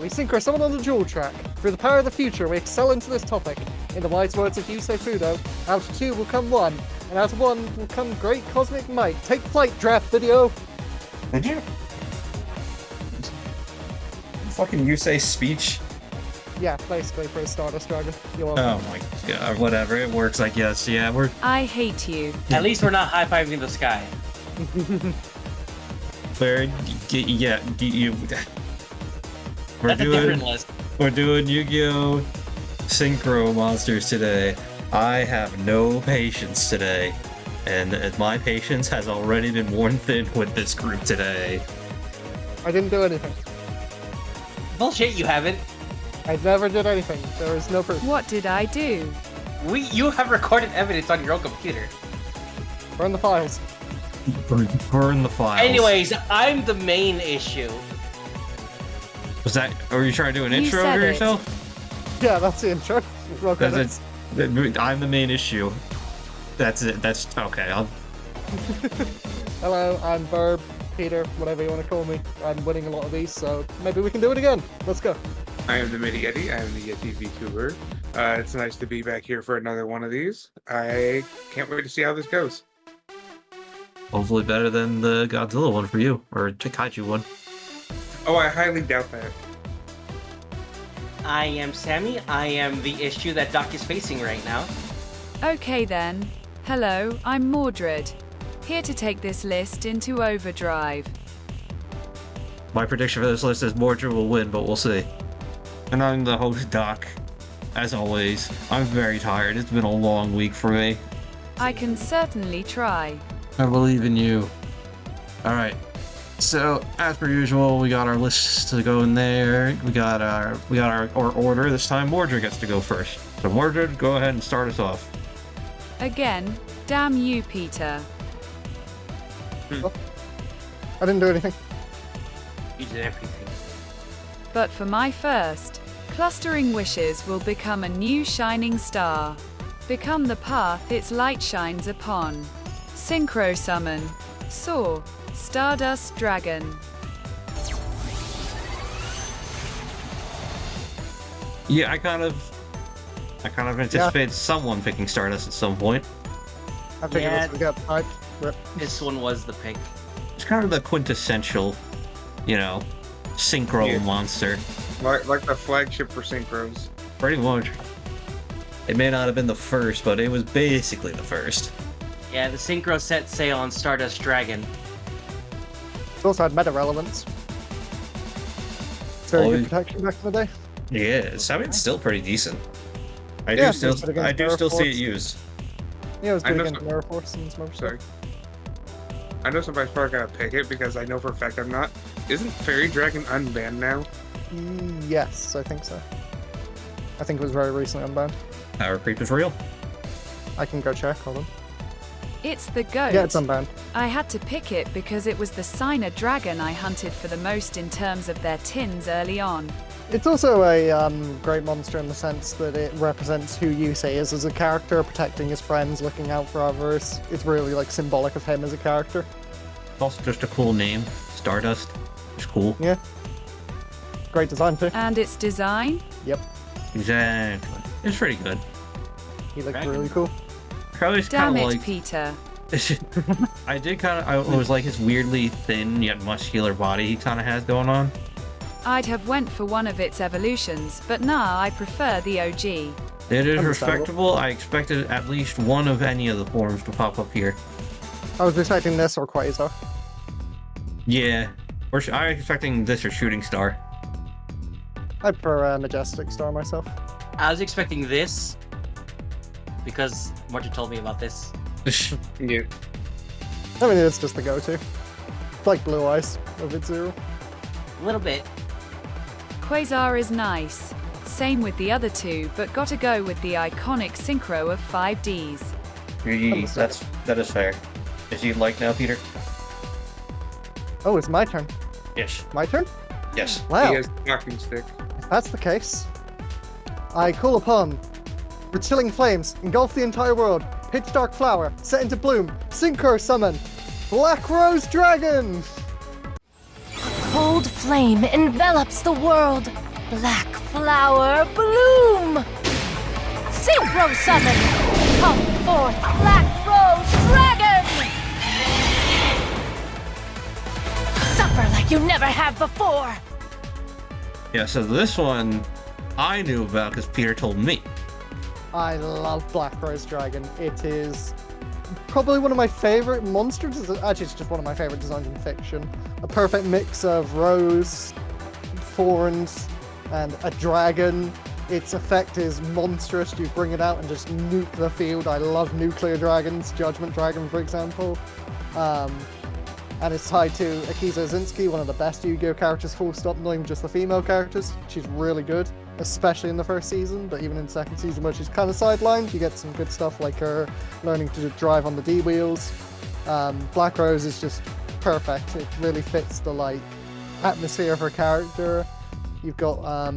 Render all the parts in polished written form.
we synchro summon on the dual track. Through the power of the future, we excel into this topic. In the wise words of Yusei Fudo, out of 2 will come 1, and out of 1 will come great cosmic might. Take flight, draft video! Did you? Fucking Yusei speech? Yeah, basically for a Stardust Dragon. You're Oh welcome. my god, whatever, it works, I guess. Yeah, we're... I hate you. At least we're not high-fiving the sky. We're That's a different list. We're doing Yu-Gi-Oh! Synchro monsters today. I have no patience today. And my patience has already been worn thin with this group today. I didn't do anything. Bullshit, you haven't. I never did anything. There is no proof. What did I do? You have recorded evidence on your own computer. Burn the files. Burn the files. Anyways, I'm the main issue. Was that... Are you trying to do an You intro said of it. yourself? Yeah, that's the intro. Roll credits. I'm the main issue. That's it. That's... Okay, I'll... Hello, I'm Birb, Peter, whatever you want to call me. I'm winning a lot of these, so maybe we can do it again. Let's go. I am the Miniyeti. I am the Yeti VTuber. It's nice to be back here for another one of these. I can't wait to see how this goes. Hopefully better than the Godzilla one for you. Or Kaiju one. Oh, I highly doubt that. I am Sammy. I am the issue that Doc is facing right now. Okay then. Hello, I'm Mordred. Here to take this list into overdrive. My prediction for this list is Mordred will win, but we'll see. And I'm the host, Doc. As always, I'm very tired. It's been a long week for me. I can certainly try. I believe in you. Alright. So, as per usual, we got our lists to go in there. We got our order. This time Mordred gets to go first. So Mordred, go ahead and start us off. Again, damn you, Peter. I didn't do anything. You did everything. But for my first, clustering wishes will become a new shining star. Become the path its light shines upon. Synchro summon. Soar. Stardust Dragon. Yeah, I kind of anticipated someone picking Stardust at some point. I figured Yeah. once we got hyped. Rip. This one was the pick. It's kind of the quintessential, synchro Yeah. monster. Like the flagship for Synchros. Pretty much. It may not have been the first, but it was basically the first. Yeah, the Synchro set sail on Stardust Dragon. It also had meta relevance. Very Oh, good protection back in the day. Yeah, I mean, it's still pretty decent. I Yeah, do it's good against I do Mirror still see it Force. used. Yeah, it was I good know against some- Mirror Force and some other stuff. Sorry. I know somebody's probably gonna pick it because I know for a fact I'm not. Isn't Fairy Dragon unbanned now? Yes, I think so. I think it was very recently unbanned. Power creep is real. I can go check, hold on. It's the goat. Yeah, it's unbanned. I had to pick it because it was the signer dragon I hunted for the most in terms of their tins early on. It's also a great monster in the sense that it represents who Yusei is as a character, protecting his friends, looking out for others. It's really like symbolic of him as a character. It's also just a cool name. Stardust. It's cool. Yeah. Great design too. And its design? Yep. Exactly. It's pretty good. He looked Dragon. really cool. I always Damn kind it, of like... Peter. I did kind of... I was like his weirdly thin yet muscular body he kind of has going on. I'd have went for one of its evolutions, but nah, I prefer the OG. It is Understandable. respectable. I expected at least one of any of the forms to pop up here. I was expecting this or Quasar. Yeah. Or I was expecting this or Shooting Star. I prefer Majestic Star myself. I was expecting this because Martin told me about this. Yeah. I mean, it's just the go-to. It's like Blue Eyes of its zero. A little bit. Quasar is nice. Same with the other two, but gotta go with the iconic Synchro of 5Ds. That is fair. Is you like now, Peter? Oh, it's my turn. Yes. My turn? Yes. Wow. He has a talking stick. If that's the case, I call upon with chilling flames, engulf the entire world, pitch dark flower, set into bloom, synchro summon, Black Rose Dragon! Cold flame envelops the world. Black flower bloom! Synchro summon! Come forth, Black Rose Dragon! Suffer like you never have before! Yeah, so this one I knew about because Peter told me. I love Black Rose Dragon. It is probably one of my favorite monsters. Actually, it's just one of my favorite designs in fiction. A perfect mix of rose, thorns, and a dragon. Its effect is monstrous. You bring it out and just nuke the field. I love nuclear dragons, Judgment Dragon, for example. And it's tied to Akiza Ozinski, one of the best Yu-Gi-Oh characters, full stop, not even just the female characters. She's really good, especially in the first season, but even in the second season where she's kind of sidelined, you get some good stuff like her learning to drive on the D-wheels. Black Rose is just perfect. It really fits the, like, atmosphere of her character. You've got,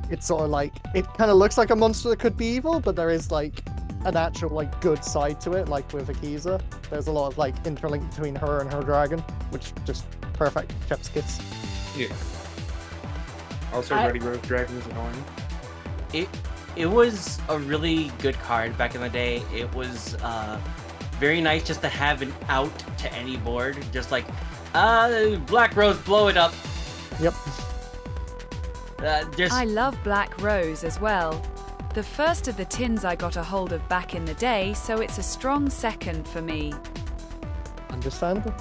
it's sort of like, it kind of looks like a monster that could be evil, but there is, like, an actual, like, good side to it, like with Akiza. There's a lot of, like, interlink between her and her dragon, which just perfect. Chef's kiss. Yeah. Also, Ready Rose Dragon is annoying. It was a really good card back in the day. It was very nice just to have an out to any board. Just like, Black Rose, blow it up. Yep. I love Black Rose as well. The first of the tins I got a hold of back in the day, so it's a strong second for me. Understandable.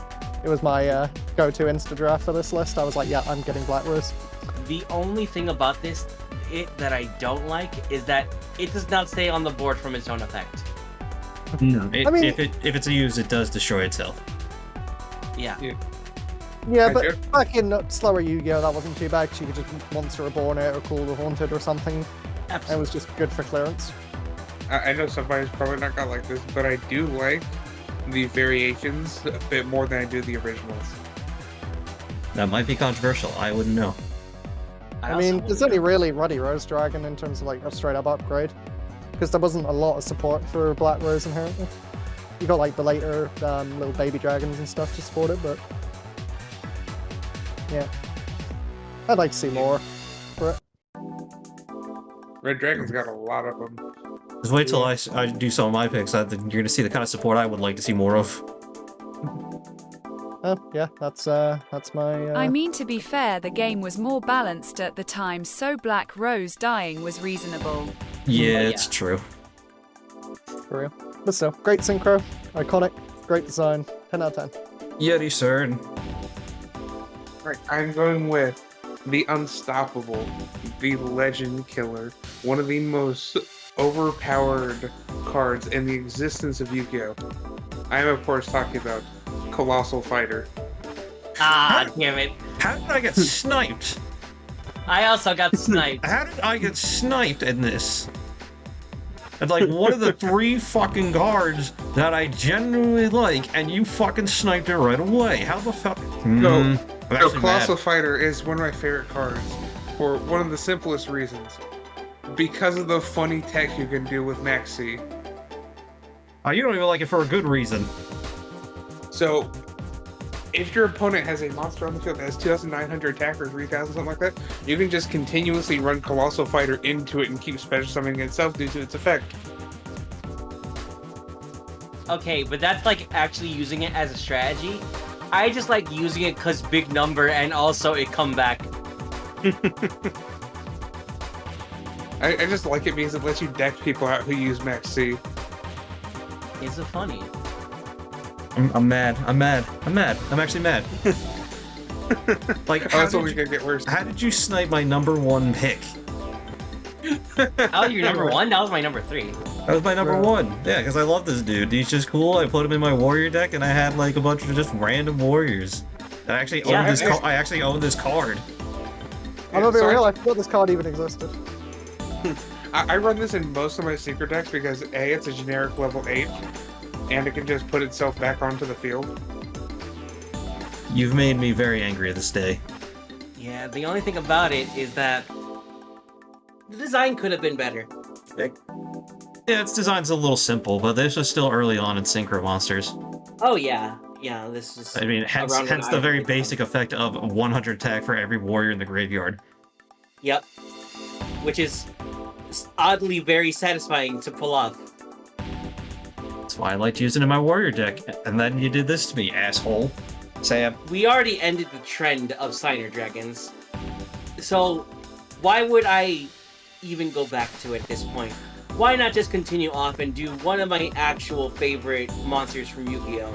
It was my go-to Insta draft for this list. I was like, yeah, I'm getting Black Rose. The only thing about this that I don't like is that it does not stay on the board from its own effect. No, I mean, if it's used, it does destroy itself. Yeah. Yeah, but back in slower Yu-Gi-Oh, that wasn't too bad, because you could just Monster Reborn it or Call the Haunted or something. Absolutely. It was just good for clearance. I know somebody's probably not gonna like this, but I do like the variations a bit more than I do the originals. That might be controversial. I wouldn't know. I mean, there's only really Ruddy Rose Dragon in terms of like a straight up upgrade, because there wasn't a lot of support for Black Rose inherently. You got like the later little baby dragons and stuff to support it, but yeah, I'd like to see more for it. Red Dragon's got a lot of them. Just wait till I do some of my picks. You're going to see the kind of support I would like to see more of. Yeah, that's my. I mean, to be fair, the game was more balanced at the time, so Black Rose dying was reasonable. Yeah, it's true. For real. But still, great synchro, iconic, great design, 10 out of 10. Yeti, sir. Right, I'm going with the Unstoppable, the Legend Killer, one of the most overpowered cards in the existence of Yu-Gi-Oh! I am, of course, talking about Colossal Fighter. Ah, damn it. How did I get sniped? I also got sniped. How did I get sniped in this? It's like one of the 3 fucking cards that I genuinely like, and you fucking sniped it right away. How the fuck? So actually Colossal mad. Fighter is one of my favorite cards for one of the simplest reasons. Because of the funny tech you can do with Maxi. Oh, you don't even like it for a good reason. So, if your opponent has a monster on the field that has 2,900 attack or 3,000, something like that, you can just continuously run Colossal Fighter into it and keep special summoning itself due to its effect. Okay, but that's like actually using it as a strategy. I just like using it because big number and also it come back. I just like it because it lets you deck people out who use Max C. Is it funny? I'm mad. I'm actually mad. Like, Oh, that's only gonna get worse. how did you snipe my #1 pick? Oh, you're number 1? That was my number 3. That was my #1. Yeah, because I love this dude. He's just cool. I put him in my warrior deck, and I had like a bunch of just random warriors. I actually own this. I actually own this card. I'm gonna be real, I forgot this card even existed. I run this in most of my secret decks because A, it's a generic level 8, and it can just put itself back onto the field. You've made me very angry this day. Yeah, the only thing about it is that the design could have been better. Yeah, its design's a little simple, but this was still early on in Synchro Monsters. Oh yeah, yeah. This is. I mean, hence the very basic effect of 100 attack for every warrior in the graveyard. Yep. Which is oddly very satisfying to pull off. That's why I liked using it in my warrior deck. And then you did this to me, asshole. Sam. We already ended the trend of Signer Dragons. So why would I even go back to it at this point? Why not just continue off and do one of my actual favorite monsters from Yu-Gi-Oh!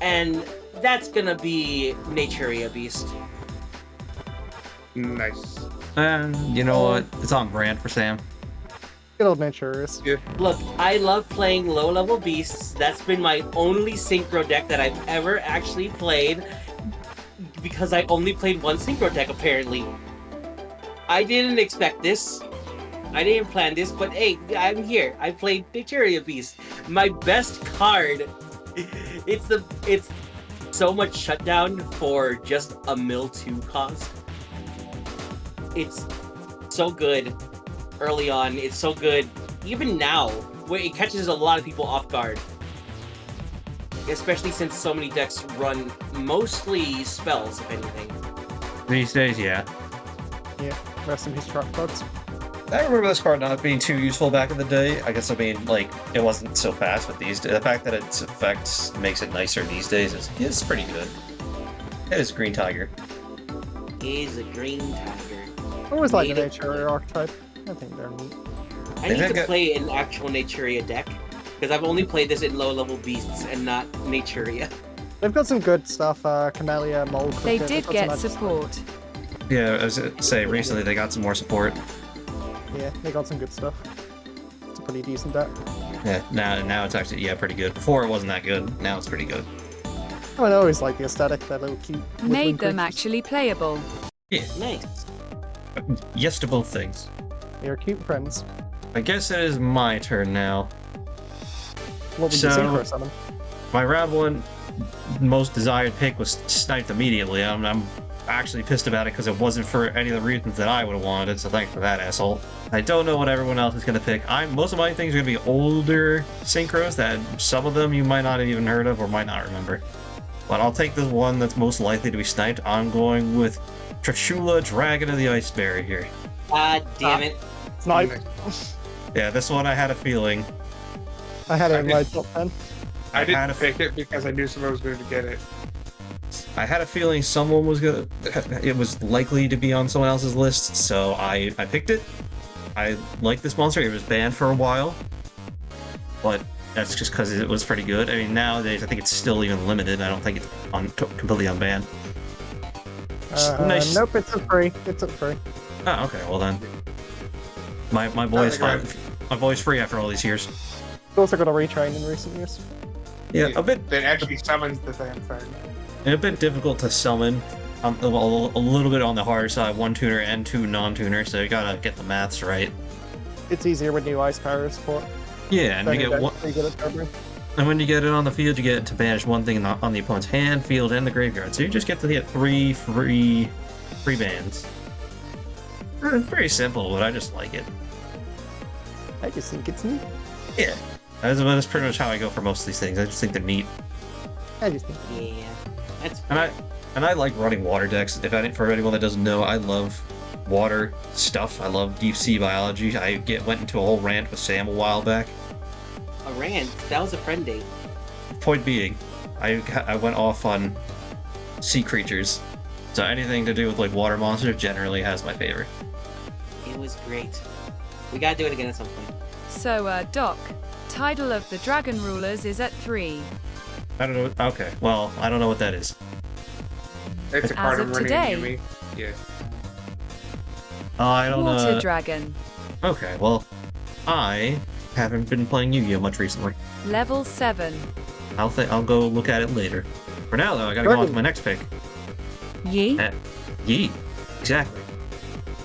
And that's gonna be Naturia Beast. Nice. And you know what? It's on brand for Sam. Good old Naturius. Yeah. Look, I love playing low-level beasts. That's been my only Synchro deck that I've ever actually played. Because I only played one Synchro deck, apparently. I didn't expect this. I didn't plan this, but hey, I'm here. I played Naturia Beast. My best card. It's so much shutdown for just a mill 2 cost. It's so good early on. It's so good even now, where it catches a lot of people off guard. Especially since so many decks run mostly spells, if anything. These days, yeah. Yeah, rest in peace, truck bugs. I remember this card not being too useful back in the day. I guess, I mean, like, it wasn't so fast, but the fact that its effects makes it nicer these days is pretty good. It is Green Tiger. Is a green tiger. I always like the Native Naturia archetype. I think they're neat. I need to play an actual Naturia deck, because I've only played this in low-level beasts and not Naturia. They've got some good stuff, Camellia, Mole They Cricket, did they've got get some nice support. Yeah, I was gonna say, recently they got some more support. stuff. Yeah, they got some good stuff. It's a pretty decent deck. Yeah, now it's actually, yeah, pretty good. Before it wasn't that good, now it's pretty good. I mean, I always like the aesthetic, that little cute. Made woodland them creatures. actually playable. Yeah, Nice. yes to both things. They're cute friends. I guess it is my turn now. What would So- you synchro summon? My round one most desired pick was sniped immediately. I'm actually pissed about it because it wasn't for any of the reasons that I would have wanted it, so thanks for that, asshole. I don't know what everyone else is going to pick. Most of my things are going to be older synchros that some of them you might not have even heard of or might not remember. But I'll take the one that's most likely to be sniped. I'm going with Trishula, Dragon of the Ice Barrier here. God damn it. Snipe. Yeah, this one I had a feeling. I had it in my top 10. I had didn't a- pick it because I knew someone was going to get it. I had a feeling someone was gonna. It was likely to be on someone else's list, so I picked it. I like this monster. It was banned for a while, but that's just because it was pretty good. I mean, nowadays I think it's still even limited. I don't think it's completely unbanned. Nice. Nope, it's a free. It's a free. Oh, okay. Well then, my boy's fine. My boy's free after all these years. It's also got a retrain in recent years. Yeah, a bit. That actually summons the damn thing. A bit difficult to summon. A little bit on the harder side. 1 tuner and 2 non-tuner, so you gotta get the maths right. It's easier with new ice power support. Yeah, and you get one. You get it turbo. And when you get it on the field, you get to banish one thing on the opponent's hand, field, and the graveyard. So you just get to get 3 free bans. It's very simple, but I just like it. I just think it's neat. Yeah, that's pretty much how I go for most of these things. I just think they're neat, I just think. Yeah. That's and I like running water decks. For anyone that doesn't know, I love water stuff. I love deep sea biology. I went into a whole rant with Sam a while back. a rant. That was a friend date. Point being, I went off on sea creatures. So anything to do with like water monsters generally has my favor. It was great. We gotta do it again at some point. So, Doc, title of the Dragon Rulers is at 3. I don't know. Okay, well, I don't know what that is. It's a card of I'm running today. into me. Yeah. I don't Water know. Dragon. Okay, well, I haven't been playing Yu-Gi-Oh much recently. Level 7. I'll go look at it later. For now, though, I gotta go on to my next pick. Yi? Yi. Exactly.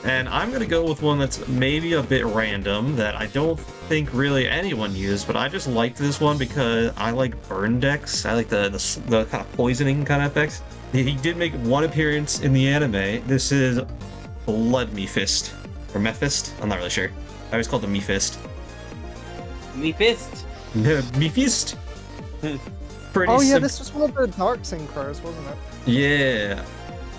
And I'm gonna go with one that's maybe a bit random that I don't think really anyone used, but I just liked this one because I like burn decks. I like the kind of poisoning kind of effects. He did make one appearance in the anime. This is Blood Mephist. Or Mephist? I'm not really sure. I always called him Mephist. Me fist. Mephist? Pretty Oh yeah, sim- this was one of the dark synchros, wasn't it? Yeah.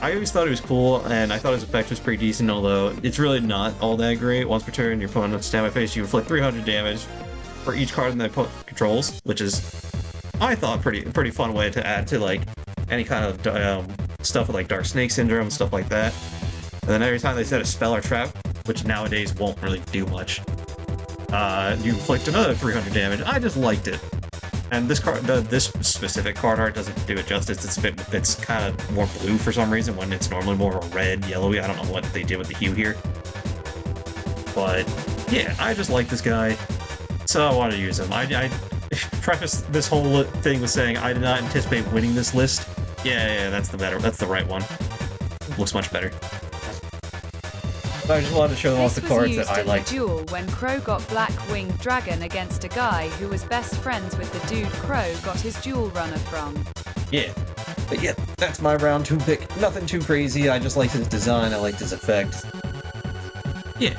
I always thought it was cool, and I thought his effect was pretty decent, although it's really not all that great. Once per turn, your opponent's standby phase, you inflict 300 damage for each card in the opponent controls, which is, I thought, pretty fun way to add to like any kind of stuff with like Dark Snake Syndrome, stuff like that. And then every time they set a spell or trap, which nowadays won't really do much, you inflict another 300 damage. I just liked it. And this card, this specific card art doesn't do it justice. It's kind of more blue for some reason when it's normally more of a red, yellowy. I don't know what they did with the hue here. But yeah, I just like this guy, so I wanted to use him. I prefaced this whole thing with saying I did not anticipate winning this list. Yeah, that's the right one. Looks much better. But I just wanted to show off the cards that I like. This was used in the duel when Crow got Black Winged Dragon against a guy who was best friends with the dude Crow got his duel runner from. Yeah. But yeah, that's my round 2 pick. Nothing too crazy, I just liked his design, I liked his effect. Yeah.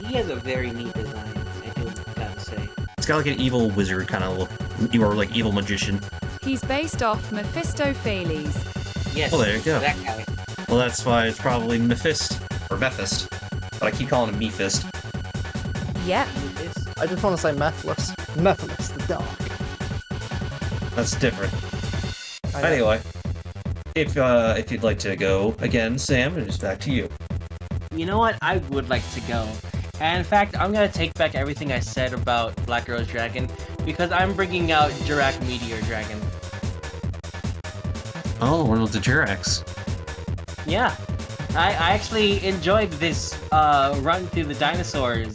He has a very neat design, I do gotta say. It's got like an evil wizard kind of look, or like evil magician. He's based off Mephistopheles. Yes, Well, there you go. that guy. Well, that's why it's probably Mephist, or Mephist. But I keep calling him Mephist. Yep. I just want to say Methless. Methless, the dark. That's different. I know. Anyway, if you'd like to go again, Sam, it's back to you. You know what? I would like to go. And in fact, I'm gonna take back everything I said about Black Rose Dragon, because I'm bringing out Jurak Meteor Dragon. Oh, one of the Jurax. Yeah. I actually enjoyed this run through the dinosaurs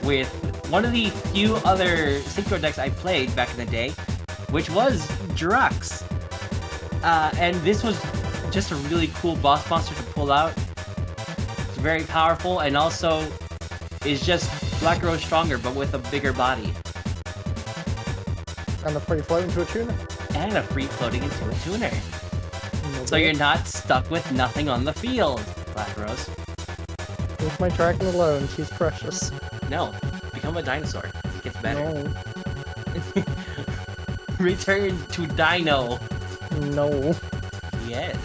with one of the few other Synchro decks I played back in the day, which was Jurax. And this was just a really cool boss monster to pull out. It's very powerful, and also is just Black Rose stronger, but with a bigger body. And a free float into a tuner. And a free floating into a tuner. No So you're not stuck with nothing on the field, Black Rose. Leave my dragon alone, she's precious. No, become a dinosaur. It gets better. No. Return to Dino. No. Yes.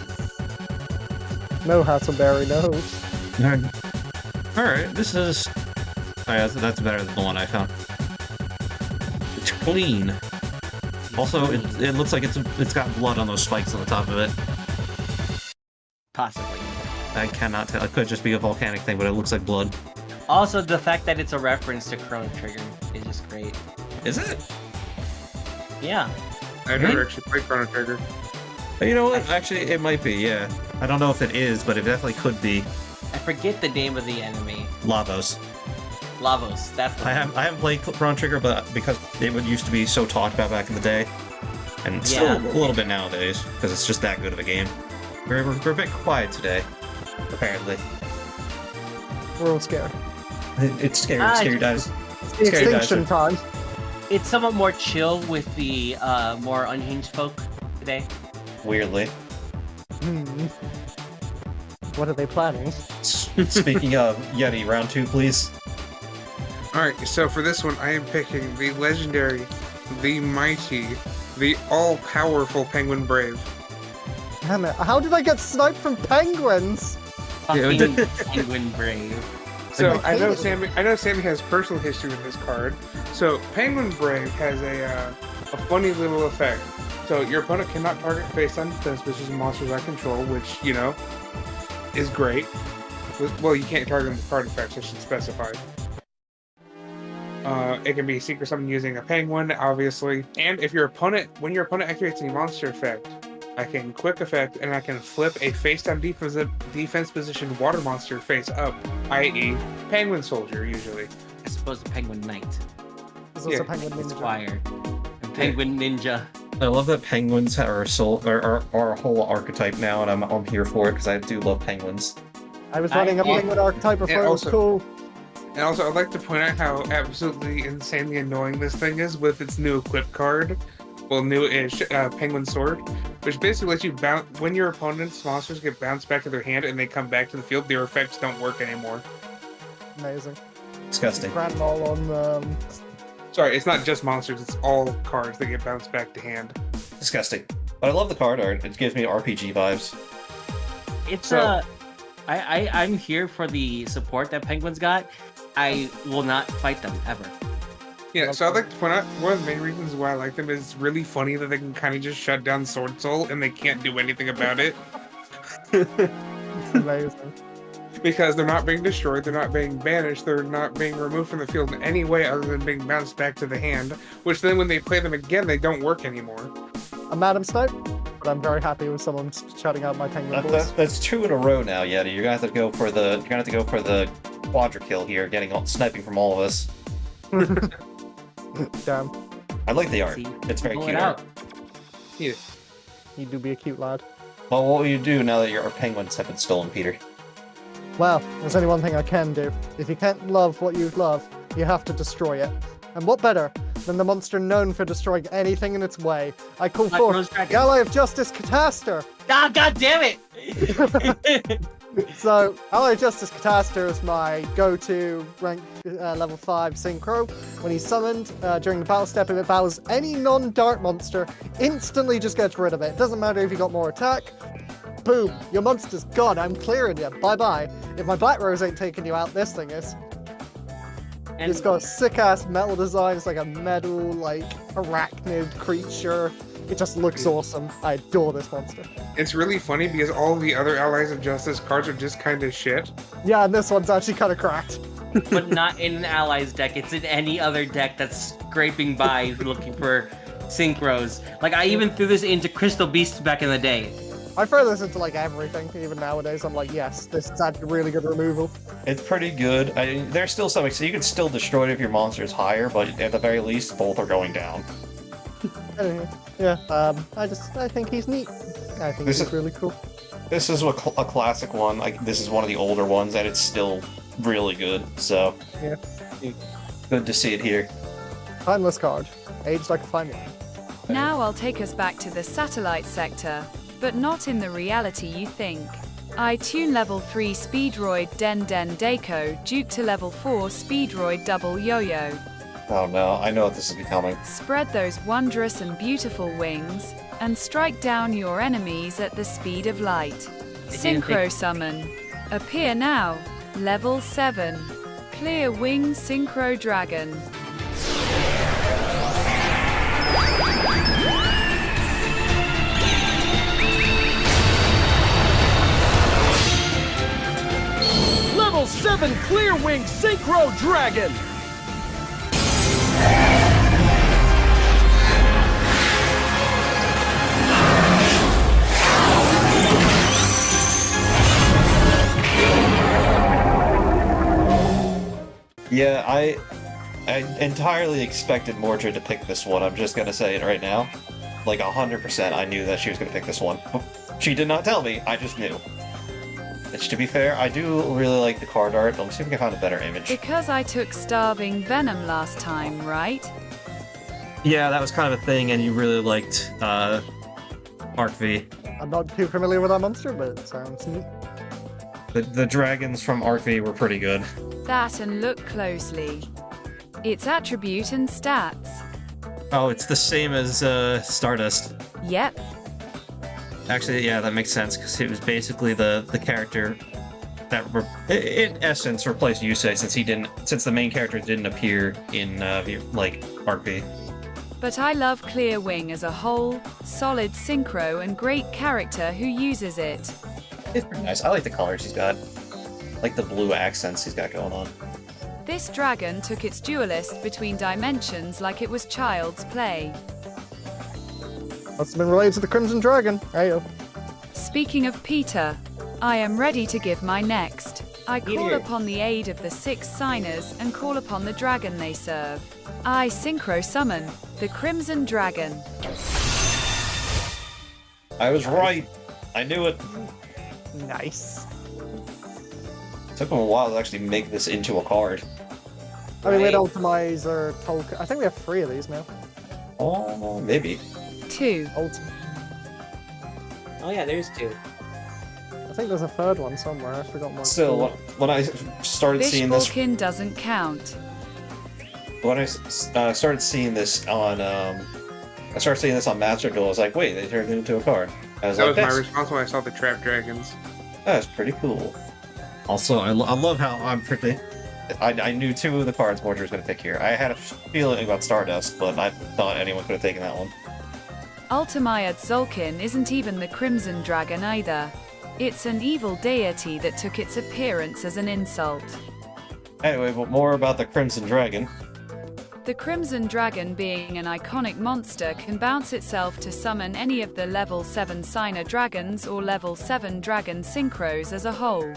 No, Hattleberry, no. Alright, this is... Oh, yeah, that's better than the one I found. It's clean. Also, it looks like it's got blood on those spikes on the top of it. Possibly. I cannot tell. It could just be a volcanic thing, but it looks like blood. Also, the fact that it's a reference to Chrono Trigger is just great. Is it? Yeah. I never actually played Chrono Trigger. You know what? Actually, it might be, yeah. I don't know if it is, but it definitely could be. I forget the name of the enemy. Lavos. Lavos. That's the I haven't played Chrono Trigger, but because it used to be so talked about back in the day, and still Yeah. a little bit nowadays, because it's just that good of a game. We're a bit quiet today, apparently. We're all scared. It's scary. Ah, Scary It's dice. the Scary extinction time. It's somewhat more chill with the more unhinged folk today. Weirdly. Hmm. What are they planning? Speaking of Yeti, round 2, please. Alright, so for this one, I am picking the legendary, the mighty, the all-powerful Penguin Brave. Damn it, how did I get sniped from penguins? Yeah, Fucking Penguin Brave. So I I know hate Sammy has personal history with this card. So Penguin Brave has a funny little effect. So your opponent cannot target face-on defense positions and monsters I control, which, you know, is great. Well, you can't target them with card effects, I should specify. It can be secret summon using a penguin, obviously. And if when your opponent activates a monster effect, I can quick effect and I can flip a face-down defense position water monster face up, i.e. Penguin Soldier, usually. I suppose the Penguin Knight. There's also Yeah. penguin ninja. Squire. And Penguin Ninja. I love that penguins are a whole archetype now, and I'm here for it because I do love penguins. I was running a I- penguin archetype before and it was also- cool. And also, I'd like to point out how absolutely insanely annoying this thing is with its new equip card. Well, new-ish Penguin Sword, which basically lets you bounce when your opponent's monsters get bounced back to their hand and they come back to the field. Their effects don't work anymore. Amazing. Disgusting. Grandma on Sorry, it's not just monsters; it's all cards that get bounced back to hand. Disgusting. But I love the card art. It gives me RPG vibes. It's So- I'm here for the support that Penguins got. I will not fight them ever. Yeah, so I like to point out one of the main reasons why I like them is it's really funny that they can kind of just shut down Sword Soul and they can't do anything about it It's amazing. because they're not being destroyed, they're not being banished, they're not being removed from the field in any way other than being bounced back to the hand. Which then, when they play them again, they don't work anymore. I'm Madam Snow, but I'm very happy with someone shouting out my penguin boys. That's 2 in a row now, Yeti. You're gonna have to go for the quadra kill here, sniping from all of us. Damn, I like the art. See, It's very pull cute it art. out. you do be a cute lad. Well, what will you do now that your penguins have been stolen, Peter? Well, there's only one thing I can do. If you can't love what you love, you have to destroy it. And what better than the monster known for destroying anything in its way? I call Black forth Rose Dragon. the Ally of Justice, Cataster! Ah, God damn it! So, Ally of Justice Cataster is my go-to rank level 5 Synchro. When he's summoned, during the battle step, if it battles any non-dart monster, instantly just gets rid of it. Doesn't matter if you got more attack. Boom, your monster's gone, I'm clearing you, bye-bye. If my Black Rose ain't taking you out, this thing is. And It's got a sick-ass metal design, it's like a metal, like, arachnid creature. It just looks awesome. I adore this monster. It's really funny because all the other Allies of Justice cards are just kind of shit. Yeah, and this one's actually kind of cracked. but not in an allies deck. It's in any other deck that's scraping by looking for synchros. Like I even threw this into Crystal Beasts back in the day. I throw this into, like, everything, even nowadays. I'm like, yes, this is actually really good removal. It's pretty good. There's still some, so you can still destroy it if your monster is higher, but at the very least, both are going down. Anyway, yeah, I think he's neat. I think This he's is- really cool. This is a classic one. Like this is one of the older ones, and it's still really good. So, Yeah. good to see it here. Timeless card. Aged like a fine wine. Now I'll take us back to the satellite sector, but not in the reality you think. I tune level 3 Speedroid Den Den Deco, Duke to level 4 Speedroid Double Yo-Yo. Oh no, I know what this is becoming. Spread those wondrous and beautiful wings, and strike down your enemies at the speed of light. Synchro Summon. Appear now. Level 7. Clear Wing Synchro Dragon. Level 7 Clear Wing Synchro Dragon! Yeah, I entirely expected Mordred to pick this one. I'm just gonna say it right now. Like 100%, I knew that she was gonna pick this one. She did not tell me. I just knew. Which, to be fair, I do really like the card art. Let me see if we can find a better image. Because I took Starving Venom last time, right? Yeah, that was kind of a thing, and you really liked Arc V. I'm not too familiar with that monster, but it sounds neat. The dragons from Arc V were pretty good. That and look closely. Its attribute and stats. Oh, it's the same as Stardust. Yep. Actually, yeah, that makes sense, because it was basically the character that, in essence, replaced Yusei, since the main character didn't appear in, like, Arc V. But I love Clear Wing as a whole, solid synchro and great character who uses it. It's pretty nice. I like the colors he's got. Like the blue accents he's got going on. This dragon took its duelist between dimensions like it was child's play. Must have been related to the Crimson Dragon. Ayo. Speaking of Peter, I am ready to give my next. I call Here. upon the aid of the 6 signers and call upon the dragon they serve. I synchro summon the Crimson Dragon. I was right. I knew it. Nice. It took him a while to actually make this into a card. I mean, we had Right. Ultimize or Tolkien. I think we have 3 of these now. Oh, maybe. 2. Oh yeah, there's 2. I think there's a 3rd one somewhere. I've forgotten what. it's Still, called. when I started seeing this, Fishbalkin doesn't count. when I started seeing this on, Master Duel, I was like, wait, they turned it into a card. I was That like, was my that's... response when I saw the trap dragons. That's pretty cool. Also, I love how I knew two of the cards Mordred was going to pick here. I had a feeling about Stardust, but I thought anyone could have taken that one. Ultimayad Tzolk'in isn't even the Crimson Dragon either. It's an evil deity that took its appearance as an insult. Anyway, but more about the Crimson Dragon. The Crimson Dragon, being an iconic monster, can bounce itself to summon any of the level 7 Signer Dragons or level 7 Dragon Synchros as a whole.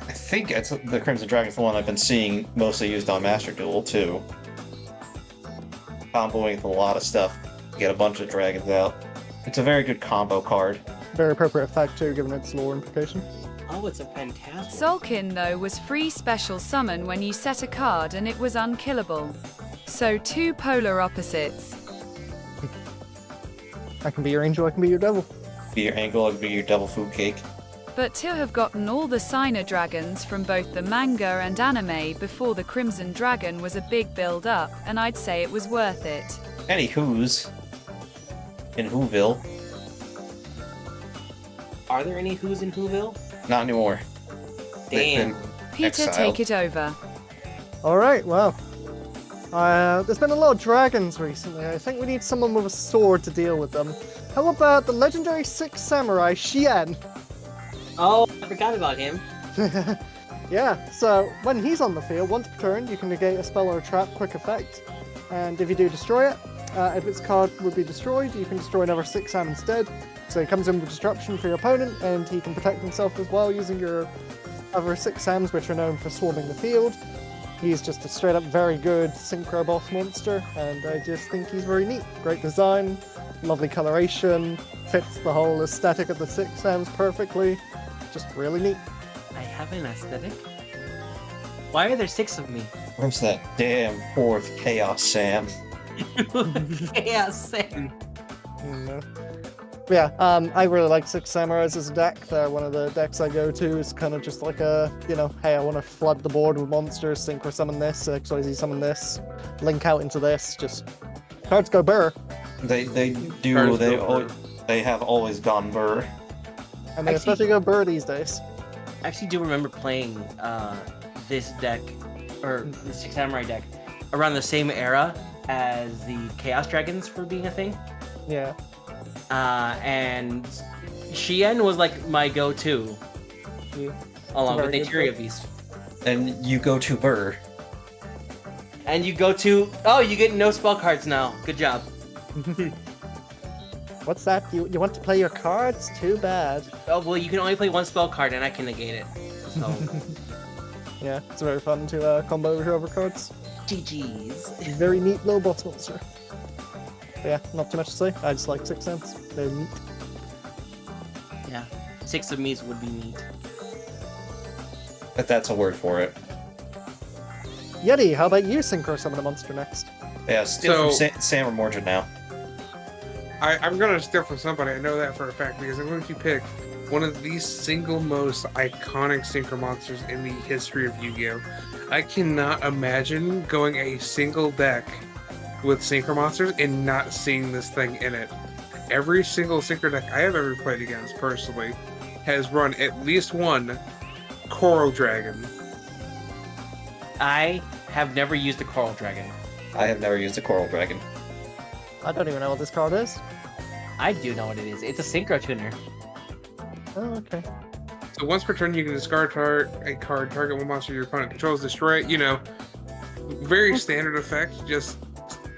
I think it's the Crimson Dragon's the one I've been seeing mostly used on Master Duel, too. Comboing with a lot of stuff. Get a bunch of dragons out. It's a very good combo card. Very appropriate effect too, given its lore implication. Oh, it's a fantastic. Tzolk'in, though, was free special summon when you set a card and it was unkillable. So two polar opposites. I can be your angel, I can be your devil. Be your angle, I can be your devil food cake. But to have gotten all the Signer Dragons from both the manga and anime before the Crimson Dragon was a big build-up, and I'd say it was worth it. Anywho's, in Whoville. Are there any Who's in Whoville? Not anymore. Damn. Peter, Exiled. take it over. Alright, well. There's been a lot of dragons recently. I think we need someone with a sword to deal with them. How about the legendary 6 samurai, Shien? Oh, I forgot about him. Yeah, so when he's on the field, once per turn, you can negate a spell or a trap, quick effect. And if you do destroy it, if its card would be destroyed, you can destroy another 6 Sam instead. So he comes in with disruption for your opponent, and he can protect himself as well using your other 6 Sams, which are known for swarming the field. He's just a straight up very good Synchro boss monster, and I just think he's very neat. Great design, lovely coloration, fits the whole aesthetic of the 6 Sams perfectly. Just really neat. I have an aesthetic. Why are there 6 of me? Where's that damn 4th Chaos Sam? Yeah, same. Yeah, I really like 6 Samurais as a deck. They're one of the decks I go to. It's kind of just like a, hey, I want to flood the board with monsters, Synchro summon this, XYZ summon this, link out into this, just cards go burr. They do, Cards they go burr. they have always gone burr. And they especially go burr these days. I actually do remember playing this deck, or the 6 Samurai deck, around the same era as the Chaos Dragons were being a thing. Yeah. And Shien was like my go-to, Yeah. along with Very good Eteria pick. Beast. And you go to burr. And you go to... Oh, you get no spell cards now. Good job. What's that? You want to play your cards? Too bad. Oh, well, you can only play one spell card, and I can negate it. So, Yeah, it's very fun to combo with your other cards. GG's. Very neat little boss monster. But yeah, not too much to say. I just like 6 Sams. They're neat. Yeah, 6 of me's would be neat. But that's a word for it. Yeti, how about you synchro summon a monster next? Yeah, steal So- from Sam or Mordred now. I'm going to steal from somebody, I know that for a fact, because I'm going to pick one of the single most iconic Synchro monsters in the history of Yu-Gi-Oh! I cannot imagine going a single deck with Synchro monsters and not seeing this thing in it. Every single Synchro deck I have ever played against, personally, has run at least one Coral Dragon. I have never used a Coral Dragon. I have never used a Coral Dragon. I don't even know what this card is. I do know what it is. It's a Synchro Tuner. Oh, okay. So once per turn, you can discard a card, target one monster your opponent controls, destroy it. You know, very standard effect. Just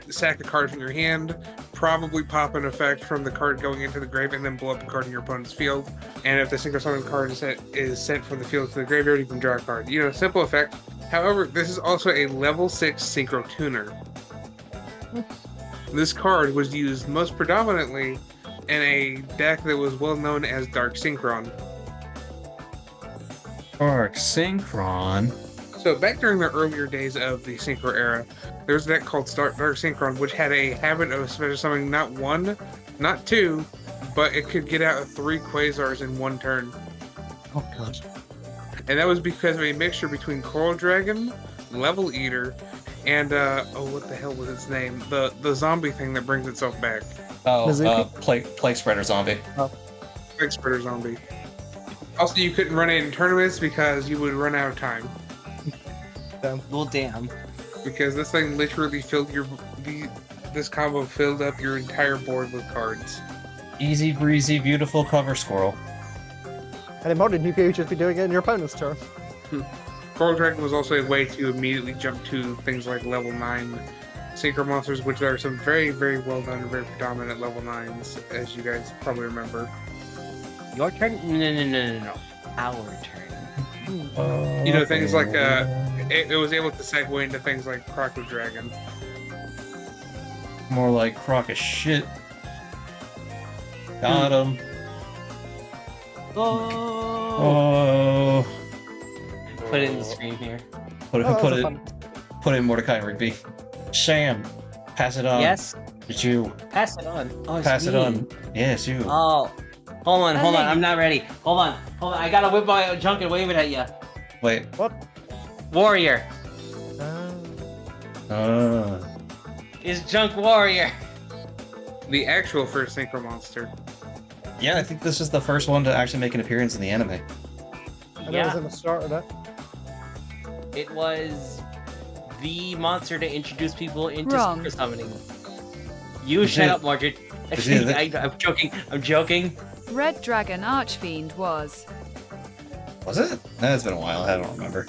sack a card from your hand, probably pop an effect from the card going into the grave, and then blow up a card in your opponent's field. And if the Synchro Summon card is sent from the field to the graveyard, you can draw a card. You know, simple effect. However, this is also a level 6 Synchro Tuner. This card was used most predominantly in a deck that was well known as Dark Synchron. Dark Synchron. So back during the earlier days of the Synchro era, there was a deck called Dark Synchron, which had a habit of special summoning not 1, not 2, but it could get out 3 Quasars in one turn. Oh gosh. And that was because of a mixture between Coral Dragon, Level Eater, and what the hell was its name? The zombie thing that brings itself back. Oh, Mizuki? Plague Spreader Zombie. Plague Spreader Zombie. Also, you couldn't run it in tournaments because you would run out of time. Well, damn. Because this thing literally filled this combo filled up your entire board with cards. Easy breezy, beautiful cover squirrel. And in modern, you could just be doing it in your opponent's turn. Coral Dragon was also a way to immediately jump to things like level 9 Synchro monsters, which there are some very, very well done, very predominant level 9s, as you guys probably remember. Your turn? No. Our turn. You know, things like, it was able to segue into things like Croco Dragon. More like crock of shit. Got him. Oh. Put it in the screen here. Put it in Mordecai and Rigby. Sam, pass it on. Yes. It's you. Pass it on. Oh, it's Pass it me. on. Yeah, it's you. Oh. Hold on. I'm not ready. Hold on. I gotta whip my junk and wave it at you. Wait. What? Warrior. Uh. Is Junk Warrior. The actual first Synchro monster. Yeah, I think this is the first one to actually make an appearance in the anime. I know it was in the start of it. It was the monster to introduce people into Wrong. super summoning. You shut up, Mordred. I'm joking. Red Dragon Archfiend was. Was it? That's been a while. I don't remember.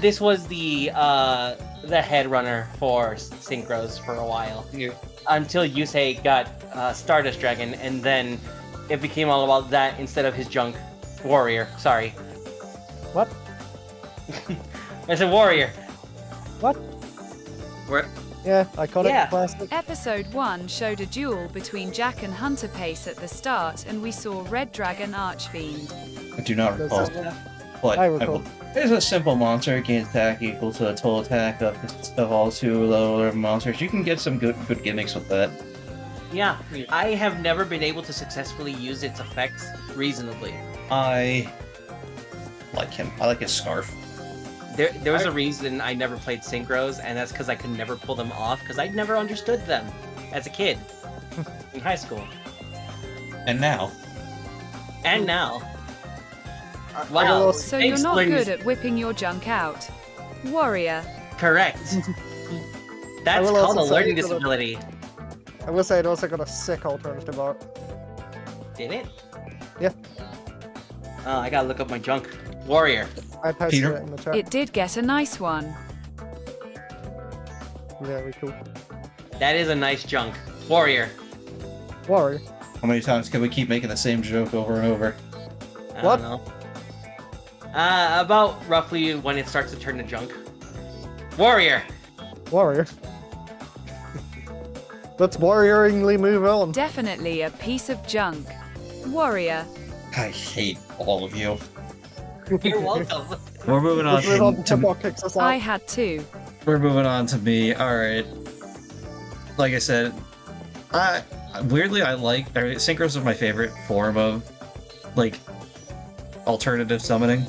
This was the head runner for Synchros for a while. Yeah. Until Yusei got Stardust Dragon, and then it became all about that instead of his Junk Warrior. Sorry. What? I said Warrior. What? What? Yeah, iconic Yeah. classic. Episode 1 showed a duel between Jack and Hunter Pace at the start, and we saw Red Dragon Archfiend. I do not recall. But I recall. It's a simple monster. Gain attack equal to the total attack of all 2 lower monsters. You can get some good gimmicks with that. Yeah, I have never been able to successfully use its effects reasonably. I like him. I like his scarf. There was a reason I never played Synchros, and that's because I could never pull them off, because I never understood them as a kid in high school. And now. And now. Wow. Wow. So you're not good at whipping your junk out. Warrior. Correct. That's will called a also say learning that- disability. I will say it also got a sick alternative art. Did it? Yeah. I gotta look up my junk. Warrior. I posted Peter? it in the chat. It did get a nice one. Very cool. That is a nice junk. Warrior. Warrior. How many times can we keep making the same joke over and over? I What? don't know. About roughly when it starts to turn to junk. Warrior. Warrior. Let's warrioringly move on. Definitely a piece of junk. Warrior. I hate all of you. You're welcome. We're moving on Let's move on to to what kicks us I out. had two. We're moving on to me. All right. Like I said, weirdly I like Synchros is my favorite form of like alternative summoning.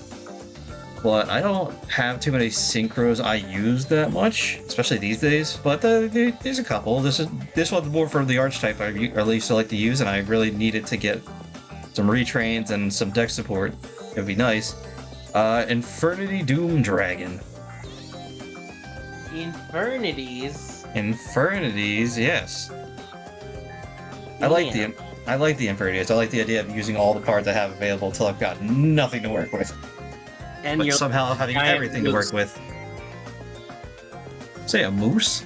But I don't have too many Synchros I use that much, especially these days. But there's a couple. This one's more for the archetype I used to like to use, and I really needed to get some retrains and some deck support. It would be nice. Infernity Doom Dragon. Infernities. Infernities, yes. I like the Infernities. I like the idea of using all the cards I have available until I've got nothing to work with. And But you're somehow having giant everything to moose. work with. Say a moose?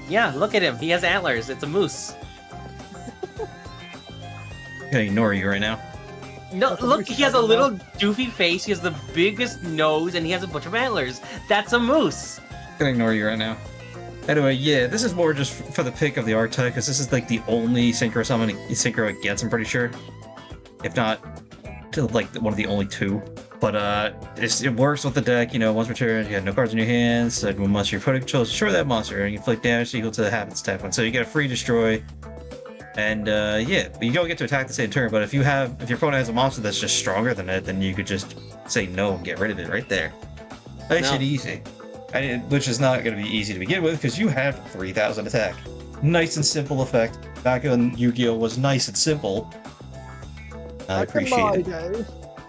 Yeah, look at him. He has antlers. It's a moose. I'm gonna ignore you right now. No, That's a look, moose he has a talking little doofy face. He has the biggest nose, and he has a bunch of antlers. That's a moose. I'm gonna ignore you right now. Anyway, yeah, this is more just for the pick of the archetype, because this is like the only Synchro summon Synchro it gets, I'm pretty sure. If not, to like one of the only two. But it works with the deck, you know, once per turn, you have no cards in your hands, so when monster you're putting controls, destroy that monster, and you inflict damage equal to the habits type one. So you get a free destroy. And yeah, you don't get to attack the same turn, but if your opponent has a monster that's just stronger than it, then you could just say no and get rid of it right there. Makes No. it easy. Which is not going to be easy to begin with, because you have 3,000 attack. Nice and simple effect. Back when Yu-Gi-Oh! Was nice and simple. I Back in my appreciate it. day.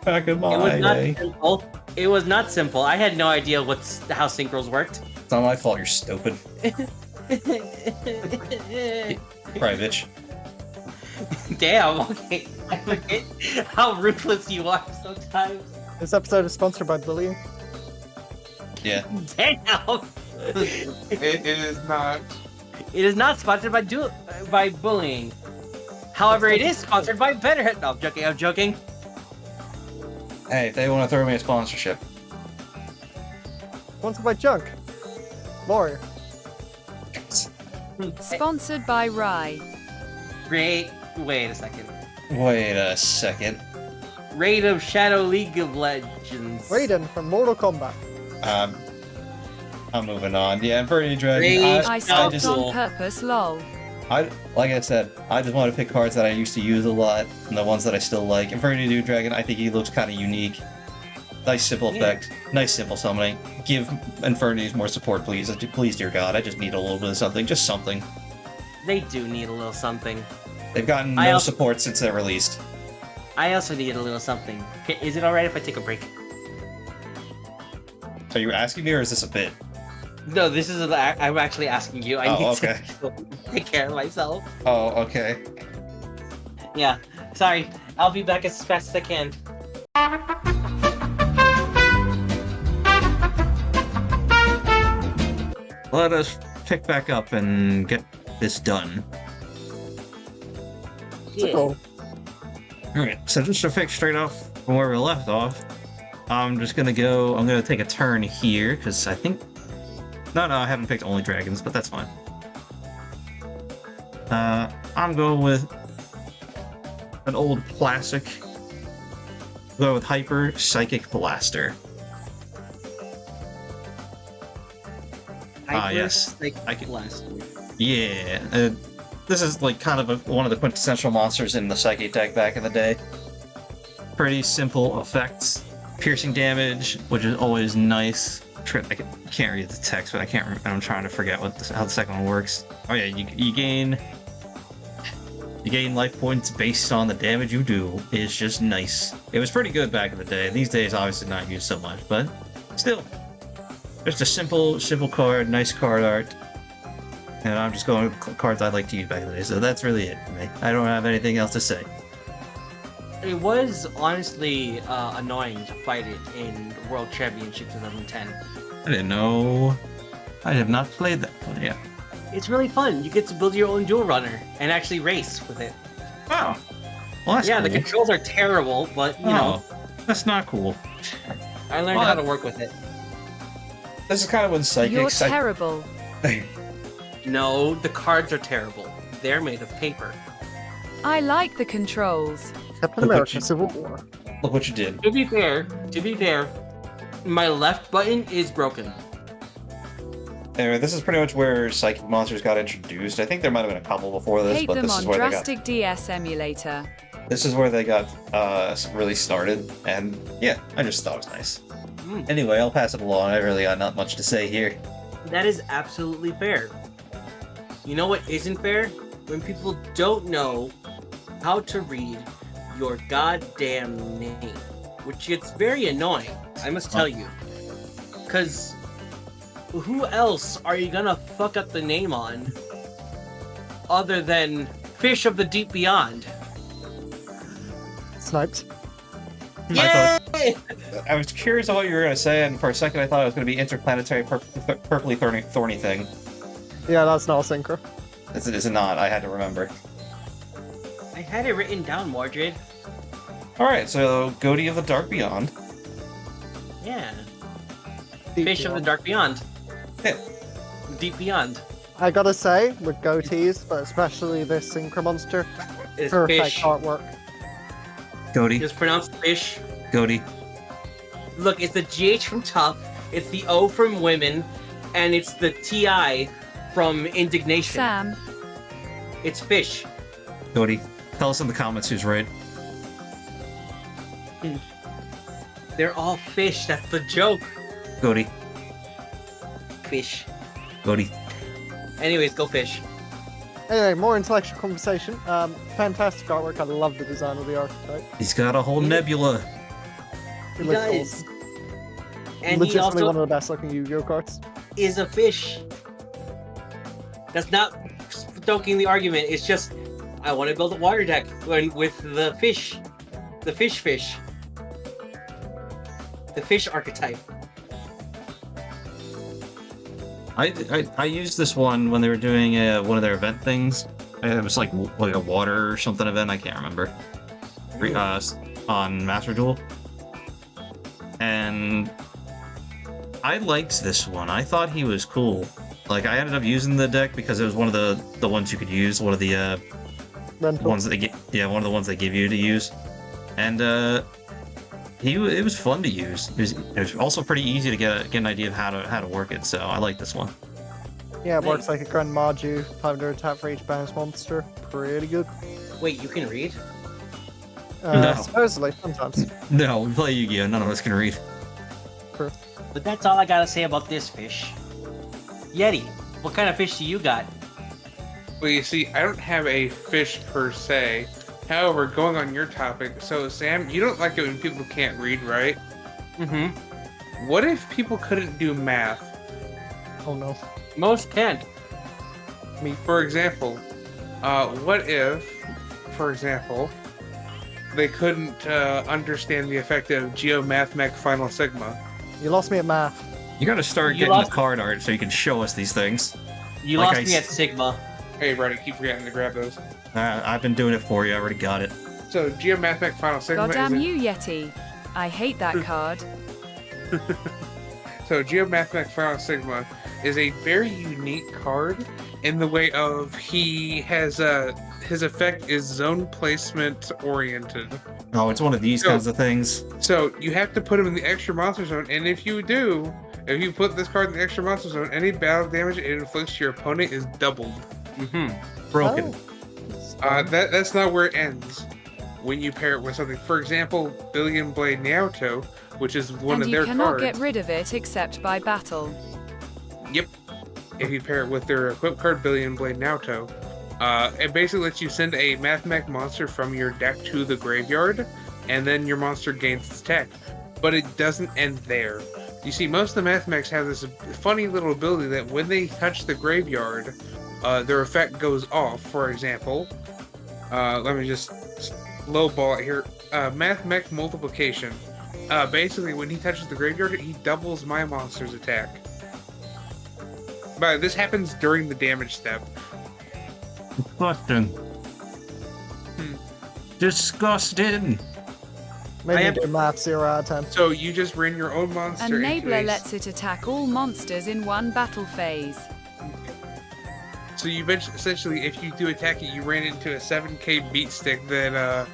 Back in It was my not day. simple. It was not simple. I had no idea how synchros worked. It's not my fault. You're stupid. Cry, bitch. Damn. Okay. I forget how ruthless you are sometimes. This episode is sponsored by bullying. Yeah. Damn. It is not. It is not sponsored by bullying. However, it is sponsored by Better. No, I'm joking. I'm joking. Hey, if they want to throw me a sponsorship. Sponsored by Junk. Warrior. Sponsored by Rye. Great. Wait a second. Wait a second. Raid of Shadow League of Legends. Raiden from Mortal Kombat. I'm moving on. Yeah, Infinity Dragon. Raid- I I stopped just- on purpose, lol. Like I said, I just want to pick cards that I used to use a lot, and the ones that I still like. Infinity Dragon, I think he looks kind of unique. Nice simple effect. Nice simple summoning. Give Infernities more support, please. Please, dear God, I just need a little bit of something. Just something. They do need a little something. They've gotten I no also- support since they're released. I also need a little something. Okay, is it alright if I take a break? Are you asking me, or is this a bit? No, this is. I'm actually asking you. I Oh, need okay. to take care of myself. Oh, okay. Yeah. Sorry. I'll be back as fast as I can. Let us pick back up and get this done. It's a goal. Alright, so just to fix straight off from where we left off, I'm gonna take a turn here, because I think... No, I haven't picked only dragons, but that's fine. I'm going with an old classic. Go with Hyper Psychic Blaster. Yes. Like I can- blast. Yeah, this is like kind of one of the quintessential monsters in the Psychic deck back in the day. Pretty simple effects. Piercing damage, which is always nice. I can't read the text, but I'm trying to forget how the second one works. Oh yeah, you gain life points based on the damage you do. It's just nice. It was pretty good back in the day. These days, obviously not used so much, but still. Just a simple card, nice card art. And I'm just going with cards I like to use back in the day, so that's really it for me. I don't have anything else to say. It was honestly annoying to fight it in World Championship 2010. I didn't know. I have not played that one yet. It's really fun. You get to build your own dual runner and actually race with it. Wow. Well, that's Yeah, cool. the controls are terrible, but you know, that's not cool. I learned Well, how to work with it. This is kind of when You're psychics. terrible. No, the cards are terrible. They're made of paper. I like the controls. Captain Look what America you- Civil War. Look what you did. To be fair, my left button is broken. Anyway, this is pretty much where psychic monsters got introduced. I think there might have been a couple before this, Hate but them this is on where Drastic DS emulator. this is where they got really started. And yeah, I just thought it was nice. Mm. Anyway, I'll pass it along. I really got not much to say here. That is absolutely fair. You know what isn't fair? When people don't know how to read your goddamn name. Which gets very annoying, I must tell you. Because who else are you gonna fuck up the name on other than Fish of the Deep Beyond? Sniped. I Yay! I was curious on what you were going to say, and for a second I thought it was going to be interplanetary purpley thorny thing. Yeah, that's not a synchro. Is it not? I had to remember. I had it written down, Mordred. Alright, so Goatee of the Dark Beyond. Yeah. Deep Fish of the Beyond. Dark Beyond. Yeah. Deep Beyond. I gotta say, with goatees, but especially this synchro monster, It's perfect fish. artwork. Goatee. It's pronounced fish. Goatee. Look, it's the GH from Tough, it's the O from Women, and it's the TI from Indignation. Sam, It's fish. Goatee. Tell us in the comments who's right. They're all fish, that's the joke. Goatee. Fish. Goatee. Anyways, go fish. Anyway, more intellectual conversation. Fantastic artwork. I love the design of the archetype. He's got a whole nebula. He look cool. does. And he Legitimately also one of the best looking Yu-Gi-Oh cards. is a fish. That's not stoking the argument. It's just I want to build a water deck with the fish, the fish, the fish archetype. I used this one when they were doing one of their event things. It was like a water or something event. I can't remember. On Master Duel, and I liked this one. I thought he was cool. Like I ended up using the deck because it was one of the ones you could use. One of the Rental. ones that they get. Yeah, one of the ones they give you to use, and it was fun to use. It was also pretty easy to get an idea of how to work it. So I like this one. Yeah, it works like a Grand Maju. 500 attack for each bounce monster. Pretty good. Wait, you can read? No. Supposedly, sometimes. No, we play Yu-Gi-Oh! None of us can read. But that's all I gotta say about this fish. Yeti, what kind of fish do you got? Well, you see, I don't have a fish per se. However, going on your topic, so Sam, you don't like it when people can't read, right? Mm-hmm. What if people couldn't do math? Oh no. Most can't. For example, what if, for example, they couldn't understand the effect of Geomathmech Final Sigma? You lost me at math. You gotta start You getting the lost- card art so you can show us these things. You Like lost I me at s- Sigma. Hey, right, I keep forgetting to grab those. I've been doing it for you. I already got it. So, Geomathmech Final Sigma Goddamn is you, Yeti. I hate that card. So, Geomathmech Final Sigma is a very unique card in the way of he has his effect is zone placement oriented. Oh, it's one of these So- kinds of things. So you have to put him in the extra monster zone, and if you put this card in the extra monster zone, any battle damage it inflicts to your opponent is doubled. Mm-hmm. Broken. That's not where it ends. When you pair it with something, for example, Billion Blade Naoto, which is one And of you their cannot cards. get rid of it except by battle. Yep. If you pair it with their equip card, Billion Blade Naoto, it basically lets you send a Mathmech monster from your deck to the graveyard, and then your monster gains its attack. But it doesn't end there. You see, most of the Mathmechs have this funny little ability that when they touch the graveyard, their effect goes off. For example, let me just lowball it here. Mathmech Multiplication. Basically, when he touches the graveyard, he doubles my monster's attack. But this happens during the damage step. Disgusting. Disgusting. Made I me am- do math 0 out of 10. So you just ran your own monster into Enabler a- lets it attack all monsters in one battle phase. So you essentially, if you do attack it, you ran into a 7k beat stick that,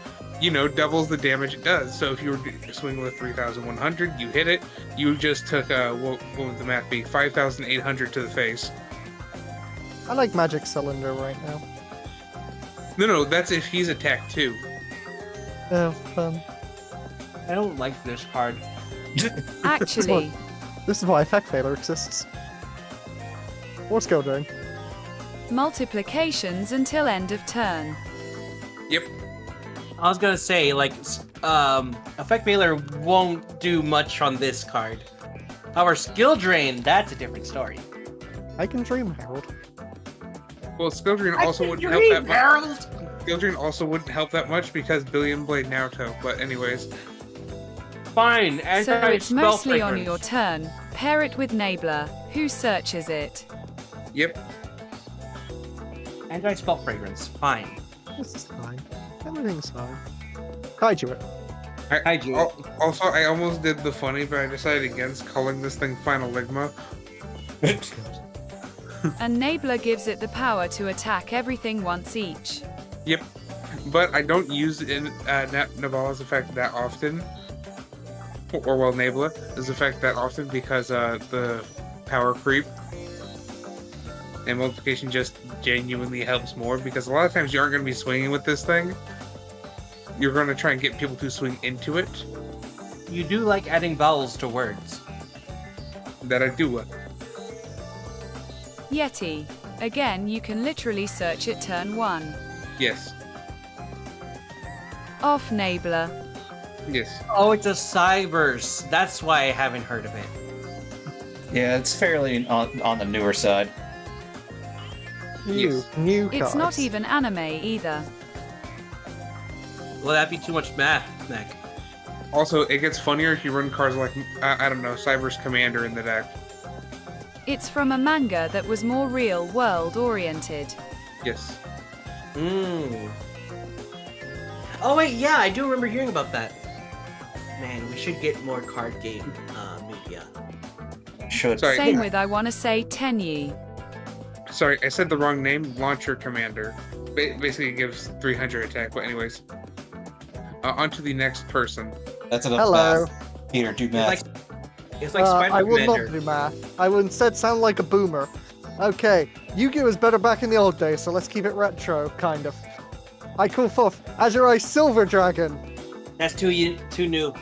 doubles the damage it does. So if you were swinging with 3,100, you hit it, you just took, what would the math be? 5,800 to the face. I like Magic Cylinder right now. No, that's if he's attacked too. Yeah, I don't like this card. Actually, this is why Effect Failure exists. What's Skill doing? multiplications until end of turn. Yep. I was gonna say, Effect Veiler won't do much on this card. Our Skill Drain, that's a different story. I can dream, Harold. Well, Skill Drain also wouldn't help that much. Skill Drain also wouldn't help that much because Billion Blade Naruto. But anyways, Fine, So it's anti-spell mostly on fragrance. your turn. Pair it with Nabler, who searches it. yep. Anti-spell fragrance, fine. This is fine. Everything's fine. Kaiju it. Also, I almost did the funny, but I decided against calling this thing Final Ligma. And Nabler gives it the power to attack everything once each. Yep. But I don't use Nabala's effect that often. Or, well, Nabla's effect that often because the power creep. And multiplication just genuinely helps more because a lot of times you aren't going to be swinging with this thing. You're going to try and get people to swing into it. You do like adding vowels to words. That I do. Yeti. Again, you can literally search it turn 1. Yes. Off Nabler. Yes. Oh, it's a Cyberse. That's why I haven't heard of it. Yeah, it's fairly on the newer side. New It's cards. not even anime either. Will that be too much math, Mac? Also, it gets funnier if you run cards like, I don't know, Cyberse Commander in the deck. It's from a manga that was more real world oriented. Yes. Oh wait, yeah, I do remember hearing about that. Man, we should get more card game media. Should. Sorry. Same with I wanna say Tenyi. Sorry, I said the wrong name. Launcher Commander. Basically, it gives 300 attack. But anyways, on to the next person. That's enough Hello. math. Peter, do math. It's like Spider I will Commander. not do math. I will instead sound like a boomer. Okay, Yu-Gi-Oh was better back in the old days, so let's keep it retro, kind of. I call forth Azure Eye Silver Dragon. That's too new.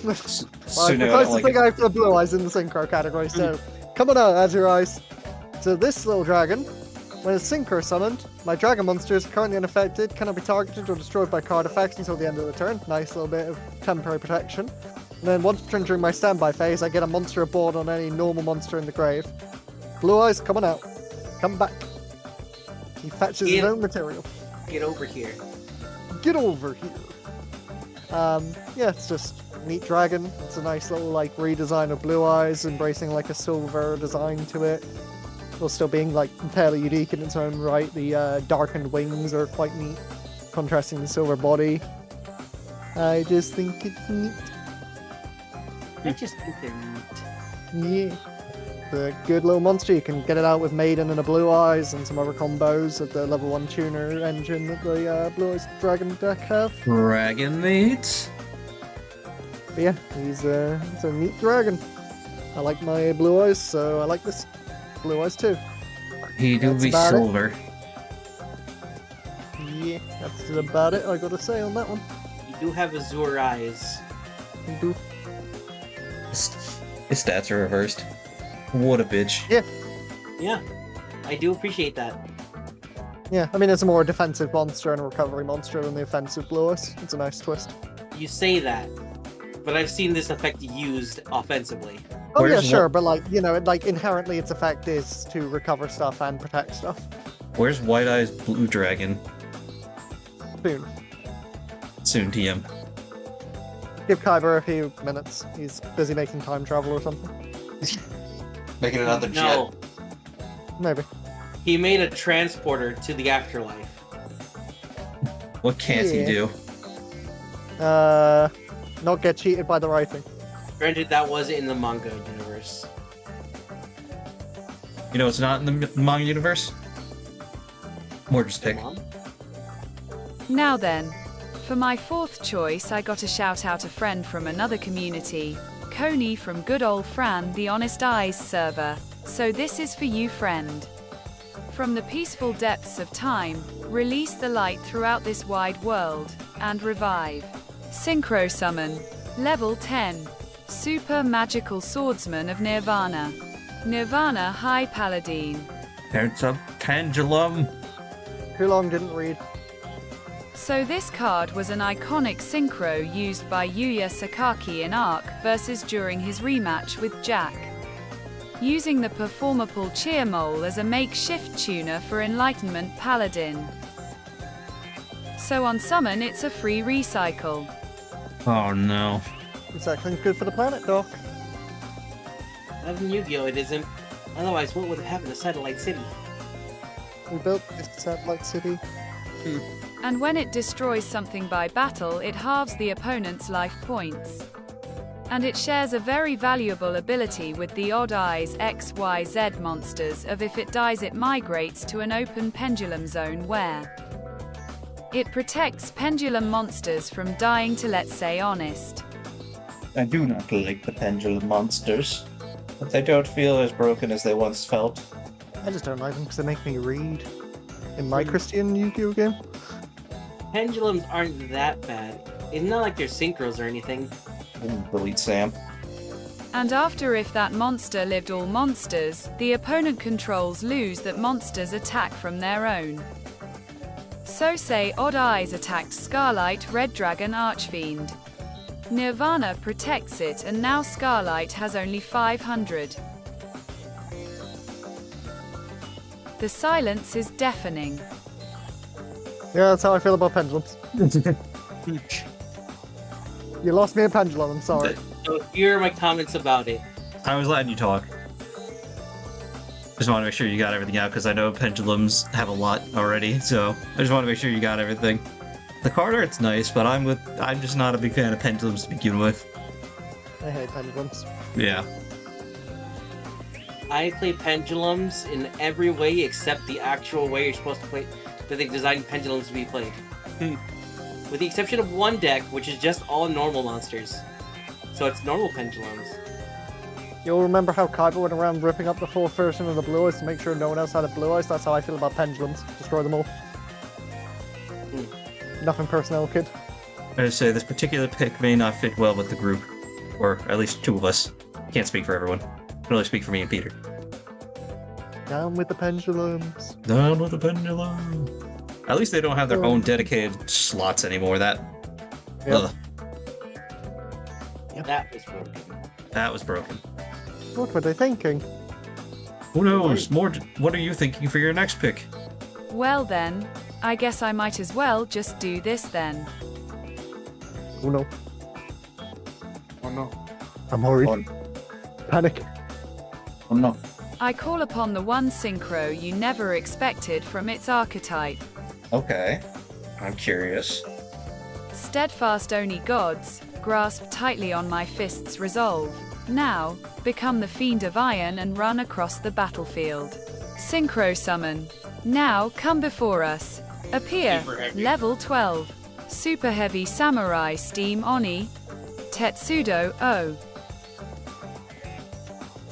Well, I So no, I suppose don't the like thing it. I have the blue eyes in the synchro category, so come on out, Azure Eyes. So this little dragon, when it's synchro summoned, my dragon monster is currently unaffected, cannot be targeted or destroyed by card effects until the end of the turn. Nice little bit of temporary protection. And then once during my standby phase, I get a monster aboard on any normal monster in the grave. Blue eyes, come on out. Come back. He fetches his Get- own material. Get over here. Get over here. Yeah, it's just neat dragon. It's a nice little like redesign of Blue Eyes, embracing like a silver design to it, while still being like fairly unique in its own right. The darkened wings are quite neat, contrasting the silver body. I just think it's neat. I just think they're neat. Yeah. It's a good little monster. You can get it out with Maiden and a Blue Eyes and some other combos of the level 1 tuner engine that the Blue Eyes Dragon deck have. Dragon meat. But yeah, he's a neat dragon. I like my Blue Eyes, so I like this Blue Eyes too. He do That's be about it. silver. Yeah, that's about it I gotta say on that one. You do have azure eyes. Do. His stats are reversed. What a bitch. Yeah, I do appreciate that. Yeah, I mean it's a more defensive monster and a recovery monster than the offensive Blue Eyes. It's a nice twist. You say that, but I've seen this effect used offensively. Oh Where's yeah, sure, what- but like, you know, like inherently its effect is to recover stuff and protect stuff. Where's White Eyes Blue Dragon? Soon. Soon, TM. Give Kyber a few minutes. He's busy making time travel or something. Making another No, Maybe. he made a transporter to the afterlife. What can't he Yeah. do? Not get cheated by the writing. Granted, that was in the manga universe. You know it's not in the manga universe? Mordred's pick. Mom? Now then, for my fourth choice, I got to shout out a friend from another community, Coney from good old Fran, the Honest Eyes server. So this is for you, friend. From the peaceful depths of time, release the light throughout this wide world, and revive. Synchro summon. Level 10. Super magical swordsman of Nirvana. Nirvana High Paladin. There's a pendulum. Too long didn't read. So this card was an iconic synchro used by Yuya Sakaki in Arc versus during his rematch with Jack. Using the performable cheer mole as a makeshift tuner for Enlightenment Paladin. So on summon it's a free recycle. Oh no. Recycling's good for the planet, Doc. Not in Yu-Gi-Oh! It isn't. Otherwise, what would happen to Satellite City? We built this satellite city. And when it destroys something by battle, it halves the opponent's life points. And it shares a very valuable ability with the Odd Eyes XYZ monsters of if it dies it migrates to an open pendulum zone where it protects pendulum monsters from dying to, let's say, honest. I do not like the pendulum monsters, but they don't feel as broken as they once felt. I just don't like them because they make me read. In my Christian Yu-Gi-Oh game. Pendulums aren't that bad. It's not like they're synchros or anything. Delete Sam. And after if that monster lived all monsters, the opponent controls lose that monsters attack from their own. So say Odd Eyes attacked Scarlight Red Dragon Archfiend. Nirvana protects it, and now Scarlight has only 500. The silence is deafening. Yeah, that's how I feel about pendulums. You lost me a pendulum, I'm sorry. So here are my comments about it. I was letting you talk. Just want to make sure you got everything out, because I know pendulums have a lot already, so I just want to make sure you got everything. The card art's nice, but I'm just not a big fan of pendulums to begin with. I hate pendulums. Yeah. I play pendulums in every way except the actual way you're supposed to play, that they designed pendulums to be played. With the exception of one deck, which is just all normal monsters. So it's normal pendulums. You'll remember how Kaiba went around ripping up the full version of the Blue Eyes to make sure no one else had a Blue Eyes? That's how I feel about pendulums. Destroy them all. Nothing personal, kid. I would say this particular pick may not fit well with the group. Or at least two of us. I can't speak for everyone. I can only speak for me and Peter. Down with the pendulums. Down with the pendulum. At least they don't have their own dedicated slots anymore. That... Yep. Ugh, That was broken. that was broken. What were they thinking? Who knows? Mordred, what are you thinking for your next pick? Well then, I guess I might as well just do this then. Oh no. Oh no. I'm worried. Oh, Panic. oh no. I call upon the one synchro you never expected from its archetype. Okay. I'm curious. Steadfast Oni gods, grasp tightly on my fist's resolve. Now, become the Fiend of Iron and run across the battlefield. Synchro summon. Now come before us. Appear. Super heavy. Level 12. Super Heavy Samurai Steam Oni. Tetsudo O.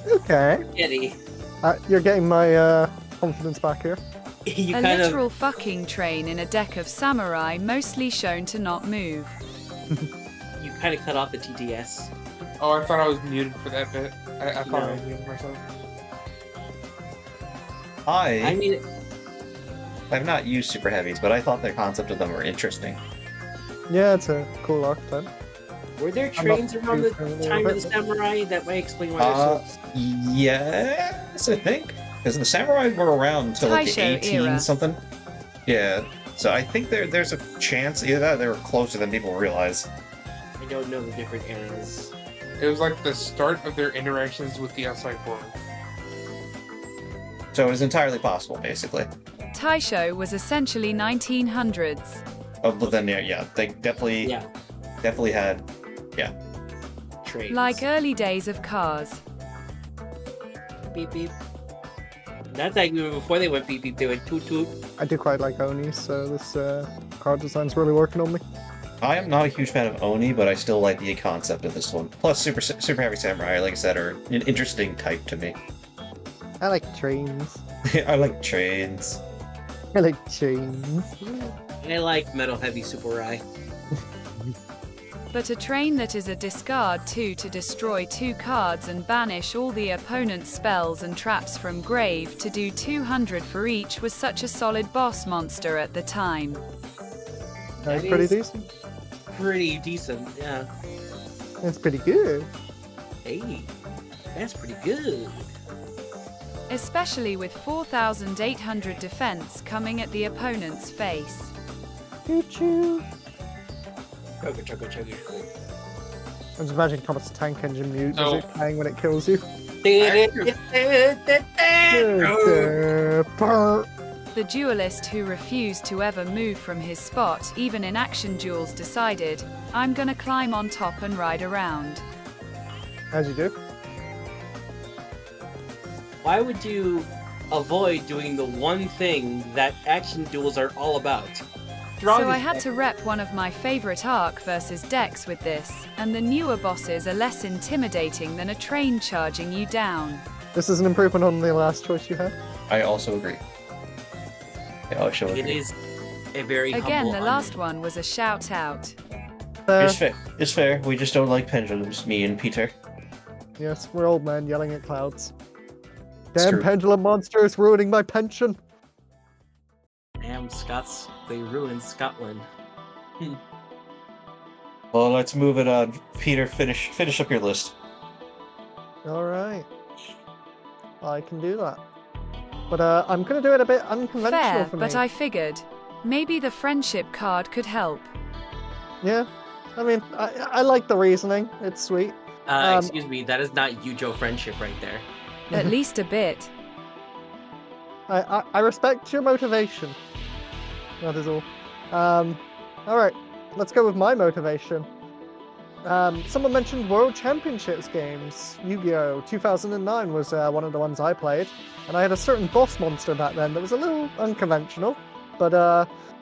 Okay. Eddie, You're getting my confidence back here. you A kind literal fucking train in a deck of samurai mostly shown to not move. of cut off the TTS. Oh, I thought I was muted for that bit. I thought I No. muted myself. I mean, I've not used super heavies, but I thought the concept of them were interesting. Yeah, it's a cool archetype. were there I'm not trains around the too familiar time of with the it. samurai? That might explain why they're so... Yes, I think. Because the samurai were around until like the Taisho 18 era. something. Yeah. So I think there's a chance either that they were closer than people realize. I don't know the different eras. It was like the start of their interactions with the outside world. So it was entirely possible, basically. Taisho was essentially 1900s. Oh, but then yeah, they definitely had, Trains. Like early days of cars. beep beep. That's like even before they went beep beep, they went toot toot. I do quite like Oni, so this card design's really working on me. I am not a huge fan of Oni, but I still like the concept of this one. Plus, super heavy samurai, like I said, are an interesting type to me. I like trains. I like trains. I like chains. I like metal heavy Super-Rai. But a train that is a discard 2 to destroy 2 cards and banish all the opponent's spells and traps from grave to do 200 for each was such a solid boss monster at the time. That's That pretty is- decent. Pretty decent, yeah. It's pretty good. Hey, that's pretty good. Especially with 4,800 defense coming at the opponent's face. Choo-choo. Chugga chugga chugga. I'm just imagining Thomas' tank engine No. music playing when it kills you. Oh. The duelist who refused to ever move from his spot, even in action duels, decided, I'm gonna climb on top and ride around. As you do. Why would you avoid doing the one thing that action duels are all about? So I had to rep one of my favorite Arc versus decks with this, and the newer bosses are less intimidating than a train charging you down. This is an improvement on the last choice you had. I also agree. I also It agree. is a very Again, humble the last one was a shout out. It's fair. It's fair. We just don't like pendulums, me and Peter. Yes, we're old men yelling at clouds. It's Damn true. pendulum monsters ruining my pension. Damn Scots, they ruined Scotland. Well, let's move it on. Peter, finish up your list. All right. I can do that. But I'm going to do it a bit unconventional Fair, for me. but I figured maybe the friendship card could help. Yeah. I mean, I like the reasoning. It's sweet. Excuse me, that is not Yujo friendship right there. At least a bit. I respect your motivation. That is all. All right. Let's go with my motivation. Someone mentioned World Championships games. Yu-Gi-Oh! 2009 was one of the ones I played, and I had a certain boss monster back then that was a little unconventional, but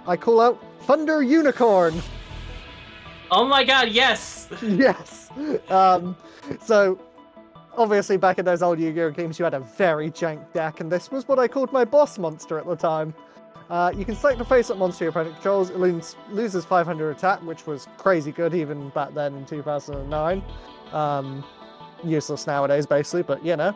I call out Thunder Unicorn. Oh my god, yes! Yes. So obviously back in those old Yu-Gi-Oh! Games, you had a very jank deck, and this was what I called my boss monster at the time. You can select the face-up monster your opponent controls. It loses 500 attack, which was crazy good even back then in 2009. Useless nowadays, basically, but you know.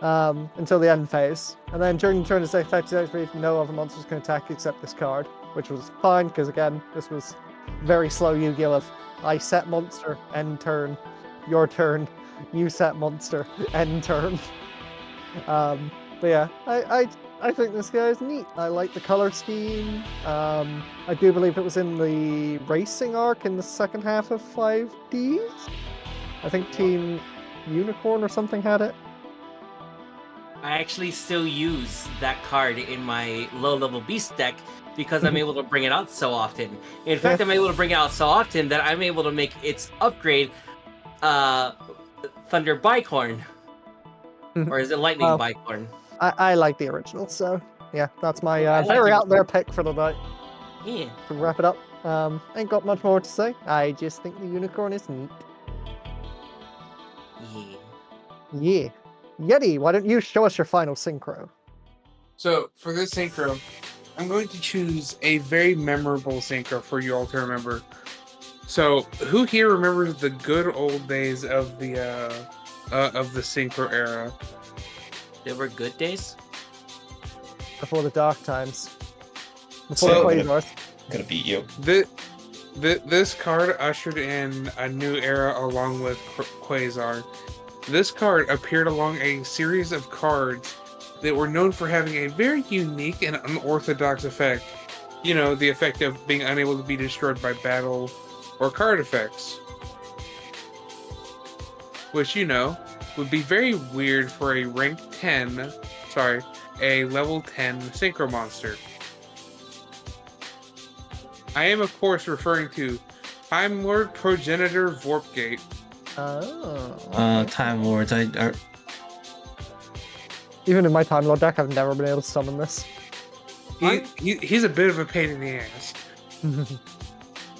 Until the end phase. And then during the turn of effect, no other monsters can attack except this card, which was fine, because again, this was very slow Yu-Gi-Oh! Of I set monster, end turn, your turn, you set monster, end turn. But yeah, I think this guy is neat. I like the color scheme. I do believe it was in the racing arc in the second half of 5Ds. I think Team Unicorn or something had it. I actually still use that card in my low-level beast deck because I'm able to bring it out so often. In fact, I'm able to bring it out so often that I'm able to make its upgrade Thunder Bicorn. Or is it Lightning Bicorn? I like the original, so yeah, that's my I like very the out there pick for the night. Yeah. To wrap it up, ain't got much more to say. I just think the unicorn is neat. Yeah. Yeah. Yeti, why don't you show us your final synchro? So for this synchro, I'm going to choose a very memorable synchro for you all to remember. So who here remembers the good old days of the synchro era? There were good days? Before the dark times. Before So- the Quasars. Gonna beat you. This card ushered in a new era along with Quasar. This card appeared along a series of cards that were known for having a very unique and unorthodox effect. You know, the effect of being unable to be destroyed by battle or card effects. Which, you know, would be very weird for a a level 10 Synchro monster. I am, of course, referring to Time Lord Progenitor Vorpgate. Oh. Time Lords. Even in my Time Lord deck, I've never been able to summon this. He's a bit of a pain in the ass.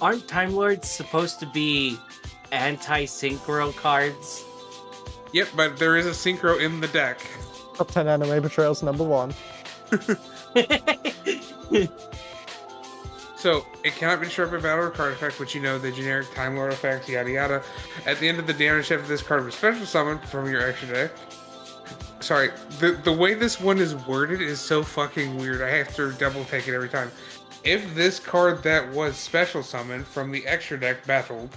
Aren't Time Lords supposed to be anti-synchro cards? Yep, but there is a Synchro in the deck. Top 10 anime betrayals #1. So, it cannot be destroyed by battle or card effect, which you know, the generic Time Lord effects, yada yada. At the end of the damage step, this card was special summoned from your extra deck. Sorry, the way this one is worded is so fucking weird. I have to double take it every time. If this card that was special summoned from the extra deck battled,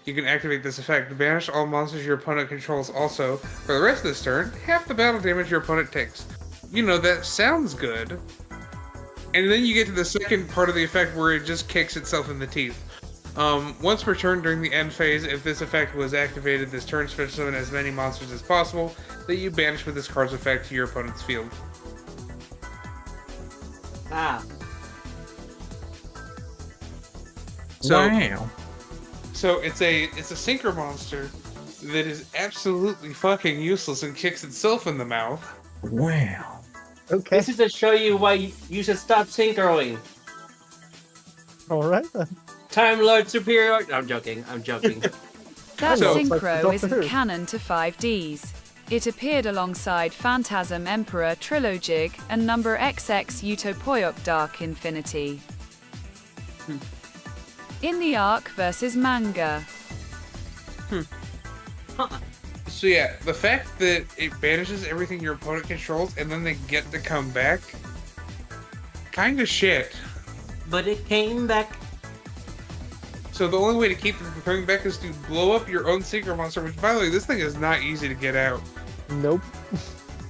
you can activate this effect. Banish all monsters your opponent controls also. For the rest of this turn, half the battle damage your opponent takes. You know, that sounds good. And then you get to the second part of the effect where it just kicks itself in the teeth. Once per turn during the end phase, if this effect was activated this turn, special summon as many monsters as possible that you banish with this card's effect to your opponent's field. Ah. So, wow. So it's a Synchro monster that is absolutely fucking useless and kicks itself in the mouth. Wow. Okay. This is to show you why you should stop synchroing. Alright then. Time Lord Superior. No, I'm joking. That So- synchro Doctor isn't Who. canon to 5Ds. It appeared alongside Phantasm Emperor Trilojig and number XX Utopoiok Dark Infinity. In the arc versus manga. So yeah, the fact that it banishes everything your opponent controls and then they get to come back, kinda shit. But it came back. So the only way to keep them from coming back is to blow up your own Synchro monster, which, by the way, this thing is not easy to get out. Nope.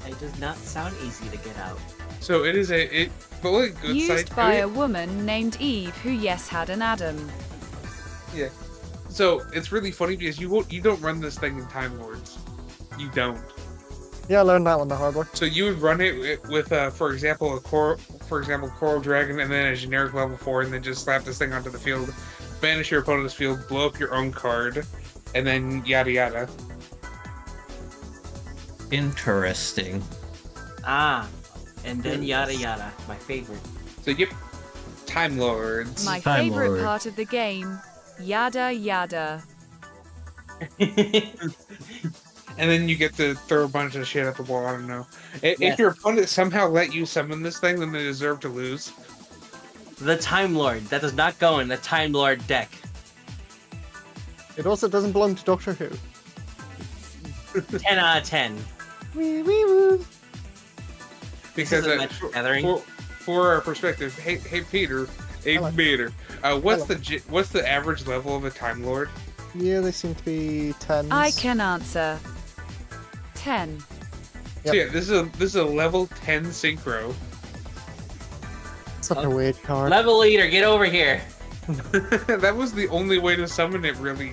It does not sound easy to get out. So it is the only good side Used to by it- a woman named Eve who yes had an Adam. Yeah. So it's really funny because you don't run this thing in Time Lords. You don't. Yeah, I learned that one the hard way. So you would run it with, for example, Coral Dragon, and then a generic level 4, and then just slap this thing onto the field, banish your opponent's field, blow up your own card, and then yada yada. Interesting. Ah, and then yada yada. My favorite. So yep, Time Lords. My Time favorite Lord. part of the game. Yada yada. And then you get to throw a bunch of shit at the wall. I don't know. If Yes. your opponent somehow let you summon this thing, then they deserve to lose. The Time Lord. That does not go in the Time Lord deck. It also doesn't belong to Doctor Who. 10 out of 10. Wee wee woo. Because is a Magic Gathering. for our perspective, hey Peter, Hello. Peter, what's Hello. what's the average level of a Time Lord? Yeah, they seem to be 10s. I can answer. 10. So Yep. yeah, this is a level 10 Synchro. Such a weird card. Level leader, get over here. That was the only way to summon it, really.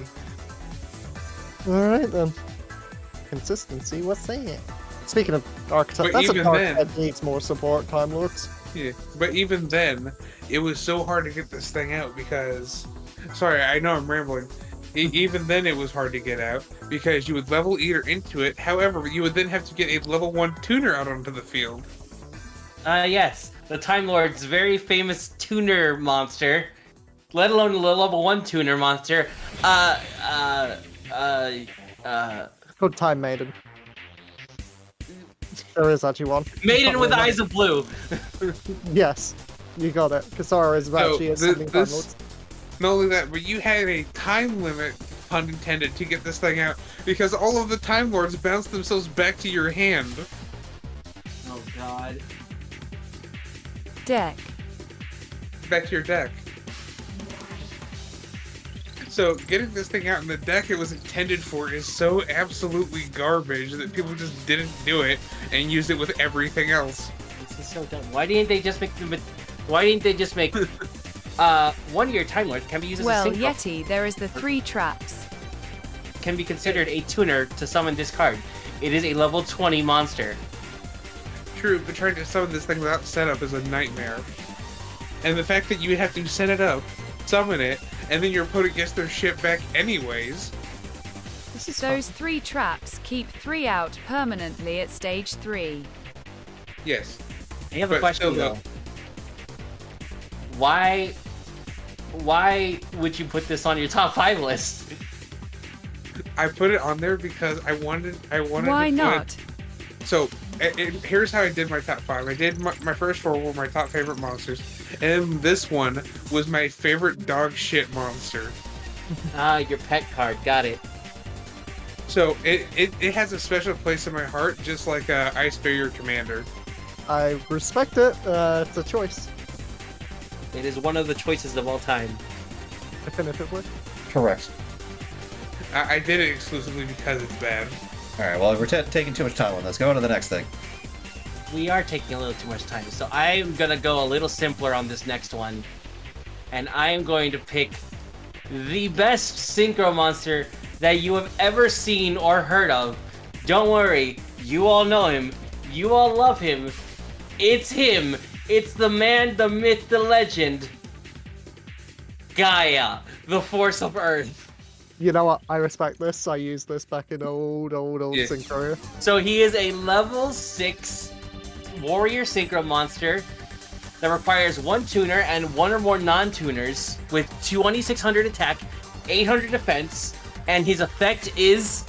Alright then. Consistency, what's that? Speaking of archetype, But that's a even card then- that needs more support, Time Lords. Yeah, but even then, it was so hard to get this thing out because... Sorry, I know I'm rambling. Even then, it was hard to get out because you would level Eater into it. However, you would then have to get a level 1 tuner out onto the field. Yes, the Time Lord's very famous tuner monster, let alone the level 1 tuner monster. It's called Time Maiden. There is actually one. Maiden with Probably eyes of blue. not. Yes, you got it. Kasara is actually a sending Time Lords. Not only that, but you had a time limit, pun intended, to get this thing out because all of the Time Lords bounce themselves back to your hand. Oh god. Deck. Back to your deck. So getting this thing out in the deck it was intended for is so absolutely garbage that people just didn't do it and used it with everything else. This is so dumb. Why didn't they just make one of your Time Lords can be used as Well, a synchro, Yeti, there is the 3 traps. can be considered a tuner to summon this card. It is a level 20 monster. True, but trying to summon this thing without setup is a nightmare. And the fact that you would have to set it up, summon it, and then your opponent gets their shit back anyways. This is Those 3 traps keep 3 out permanently at stage 3. Yes. I have a But question still, though. Why would you put this on your top 5 list? I put it on there because I wanted Why to not? Put, so here's how I did my top 5. I did my first 4 were my top favorite monsters, and this one was my favorite dog shit monster. Ah, your pet card. Got it. So it has a special place in my heart, just like Ice Barrier Commander. I respect it. It's a choice, It is one of the choices of all time. definitively. Correct. I did it exclusively because it's bad. Alright, well, we're taking too much time on this. Go on to the next thing. We are taking a little too much time, so I'm gonna go a little simpler on this next one. And I am going to pick the best synchro monster that you have ever seen or heard of. Don't worry, you all know him. You all love him. It's him. It's the man, the myth, the legend. Gaia, the force of Earth. You know what? I respect this. I used this back in old Yeah. Synchro. So he is a level 6 warrior synchro monster that requires 1 tuner and 1 or more non-tuners with 2600 attack, 800 defense, and his effect is...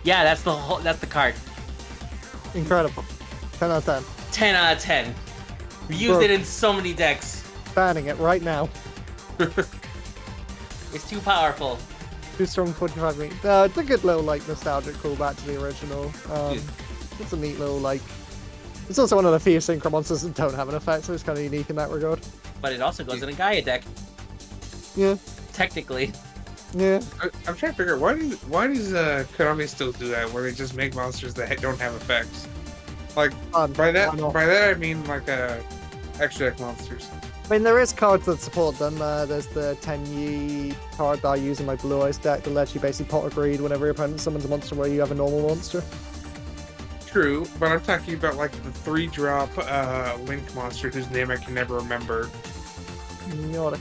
Yeah, that's the card. Incredible. 10 out of 10. 10 out of 10. We used Broke. it in so many decks. Banning it right now. It's too powerful. Too strong 45 meat. It's a good little like nostalgic callback to the original. It's a neat little like It's also one of the few Synchro monsters that don't have an effect, so it's kind of unique in that regard. But it also goes in a Gaia deck, Yeah, technically. yeah. I'm trying to figure out why does Konami still do that, where they just make monsters that don't have effects? Like by why that not? I mean like extra deck monsters. I mean, there is cards that support them. There's the Tenyi card that I use in my Blue Eyes deck that lets you basically pot a greed whenever your opponent summons a monster where you have a normal monster. True, but I'm talking about like the 3-drop Link monster whose name I can never remember. Konami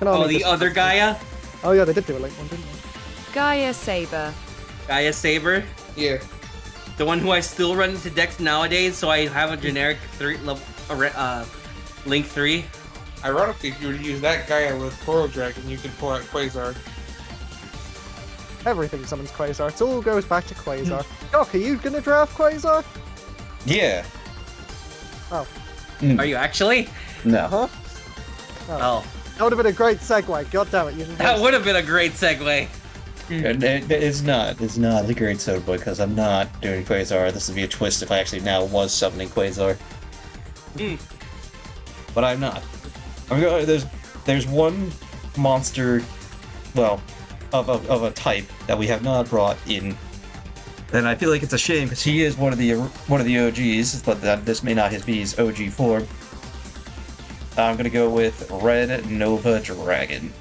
Oh, the just- other Gaia? Oh yeah, they did do a Link one, didn't they? Gaia Saber. Gaia Saber? Yeah. The one who I still run into decks nowadays, so I have a generic Link 3. Ironically, if you were to use that Gaia with Coral Dragon, you could pull out Quasar. Everything summons Quasar. It all goes back to Quasar. Doc, are you gonna draft Quasar? Yeah. Oh. Are you actually? No. Huh? Oh. That would have been a great segue. God damn it! You didn't That would have been a great segue. It's not. It's not the Great Soda Boy because I'm not doing Quasar. This would be a twist if I actually now was summoning Quasar. But I'm not. I'm going. There's one monster, well, of a type that we have not brought in. And I feel like it's a shame because he is one of the OGs, but this may not be his OG form. I'm gonna go with Red Nova Dragon.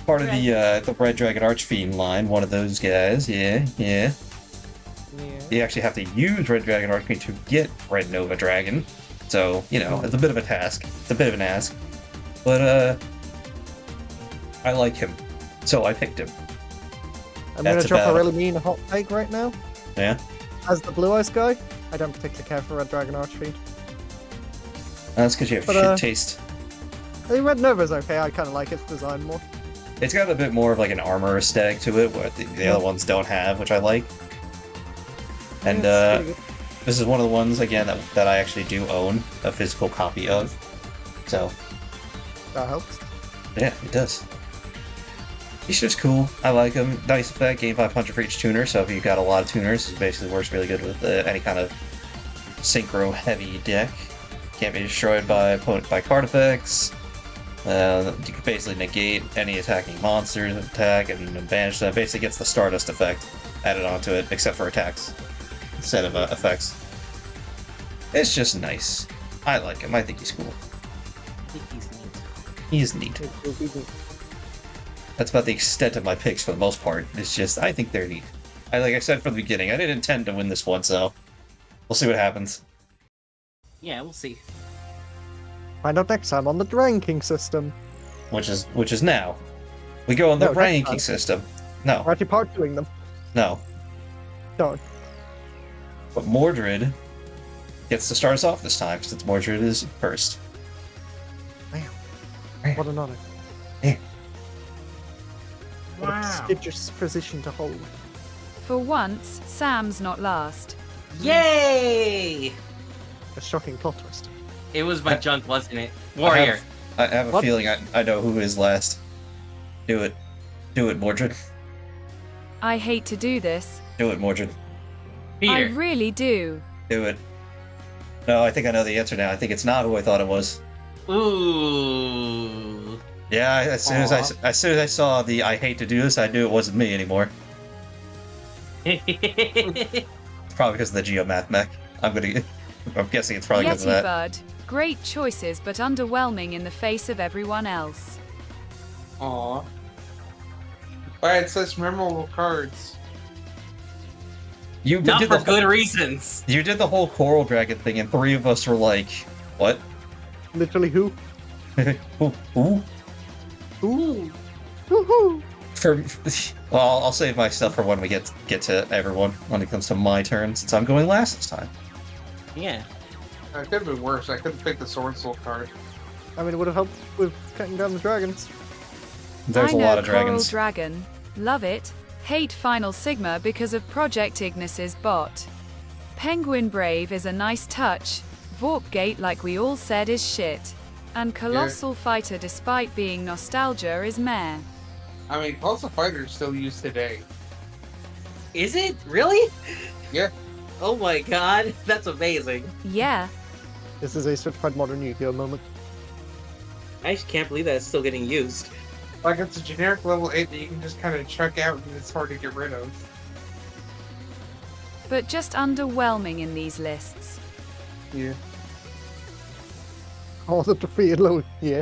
Part of the Red Dragon Archfiend line, one of those guys. Yeah. You actually have to use Red Dragon Archfiend to get Red Nova Dragon. So, you know, it's a bit of a task. It's a bit of an ask. But, I like him. So I picked him. I'm That's gonna drop about a it. really mean hot take right now. Yeah? As the Blue Eyes guy, I don't particularly care for Red Dragon Archfiend. That's because you have But, shit taste. I think Red Nova's okay. I kind of like its design more. It's got a bit more of like an armor aesthetic to it, where the other ones don't have, which I like. And, Yeah, it's pretty good. this is one of the ones, again, that I actually do own a physical copy of. So, That helps. yeah, it does. He's just cool. I like him. Nice effect, gain 500 for each tuner, so if you've got a lot of tuners, it basically works really good with any kind of synchro heavy deck. Can't be destroyed by card effects. You can basically negate any attacking monsters attack and banish them. Basically gets the Stardust effect added onto it, except for attacks instead of effects. It's just nice. I like him. I think he's cool. I think he's neat. He's neat. That's about the extent of my picks for the most part. It's just, I think they're neat. Like I said from the beginning, I didn't intend to win this one, so we'll see what happens. Yeah, we'll see. Find out next time on the ranking system. Which is now. We go on the No, next ranking time. system. No, We're actually part doing them. no. Don't. But Mordred gets to start us off this time, since Mordred is first. What an honor. Yeah. What a prestigious position to hold. For once, Sam's not last. Yay! A shocking plot twist. It was my junk, wasn't it? Warrior. I have a What? feeling I know who is last. Do it. Do it, Mordred. I hate to do this. Do it, Mordred. I Peter. really do. Do it. No, I think I know the answer now. I think it's not who I thought it was. Ooh. Yeah, as soon as I saw the I hate to do this, I knew it wasn't me anymore. It's probably because of the Geomath mech. I'm guessing it's probably because of Yeti that. Bud. Great choices, but underwhelming in the face of everyone else. Aw. But it says memorable cards. You Not did for the good reasons. You did the whole Coral Dragon thing, and three of us were like, "What? Literally who? Ooh, ooh." Ooh. Woohoo! For well, I'll save my stuff for when we get to everyone when it comes to my turn, since I'm going last this time. Yeah. It could have been worse. I could have picked the Sword Soul card. I mean, it would have helped with cutting down the dragons. There's I a know lot of Coral dragons. Dragon. Love it. Hate Final Sigma because of Project Ignis's bot. Penguin Brave is a nice touch. Vorpgate, like we all said, is shit. And Colossal Fighter, despite being nostalgia, is meh. I mean, Colossal Fighter is still used today. Is it? Really? Yeah. Oh my god, that's amazing. Yeah, This is a certified modern Yu-Gi-Oh moment. I just can't believe that it's still getting used. Like it's a generic level 8 that you can just kind of chuck out and it's hard to get rid of. but just underwhelming in these lists. Yeah. Oh, the defeated little yeah.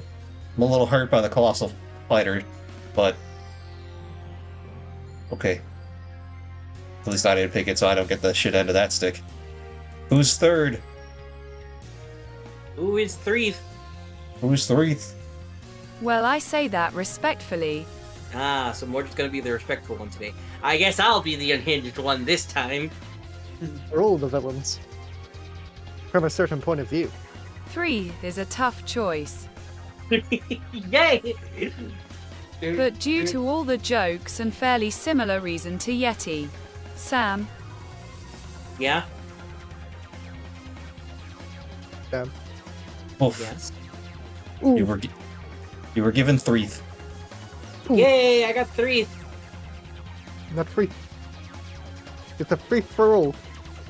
I'm a little hurt by the Colossal Fighter, but okay. At least I didn't pick it, so I don't get the shit end of that stick. Who's third? Who is Threeth? Who's three? Well, I say that respectfully. Ah, so Mordred's gonna be the respectful one today. I guess I'll be the unhinged one this time. We're all the villains. From a certain point of view. 3 is a tough choice, Yay! but due to all the jokes and fairly similar reason to Yeti. Sam, Yeah? Damn. Oof. Yes. Ooh, You were given three. Yay, I got Threeth! not free. It's a free for all.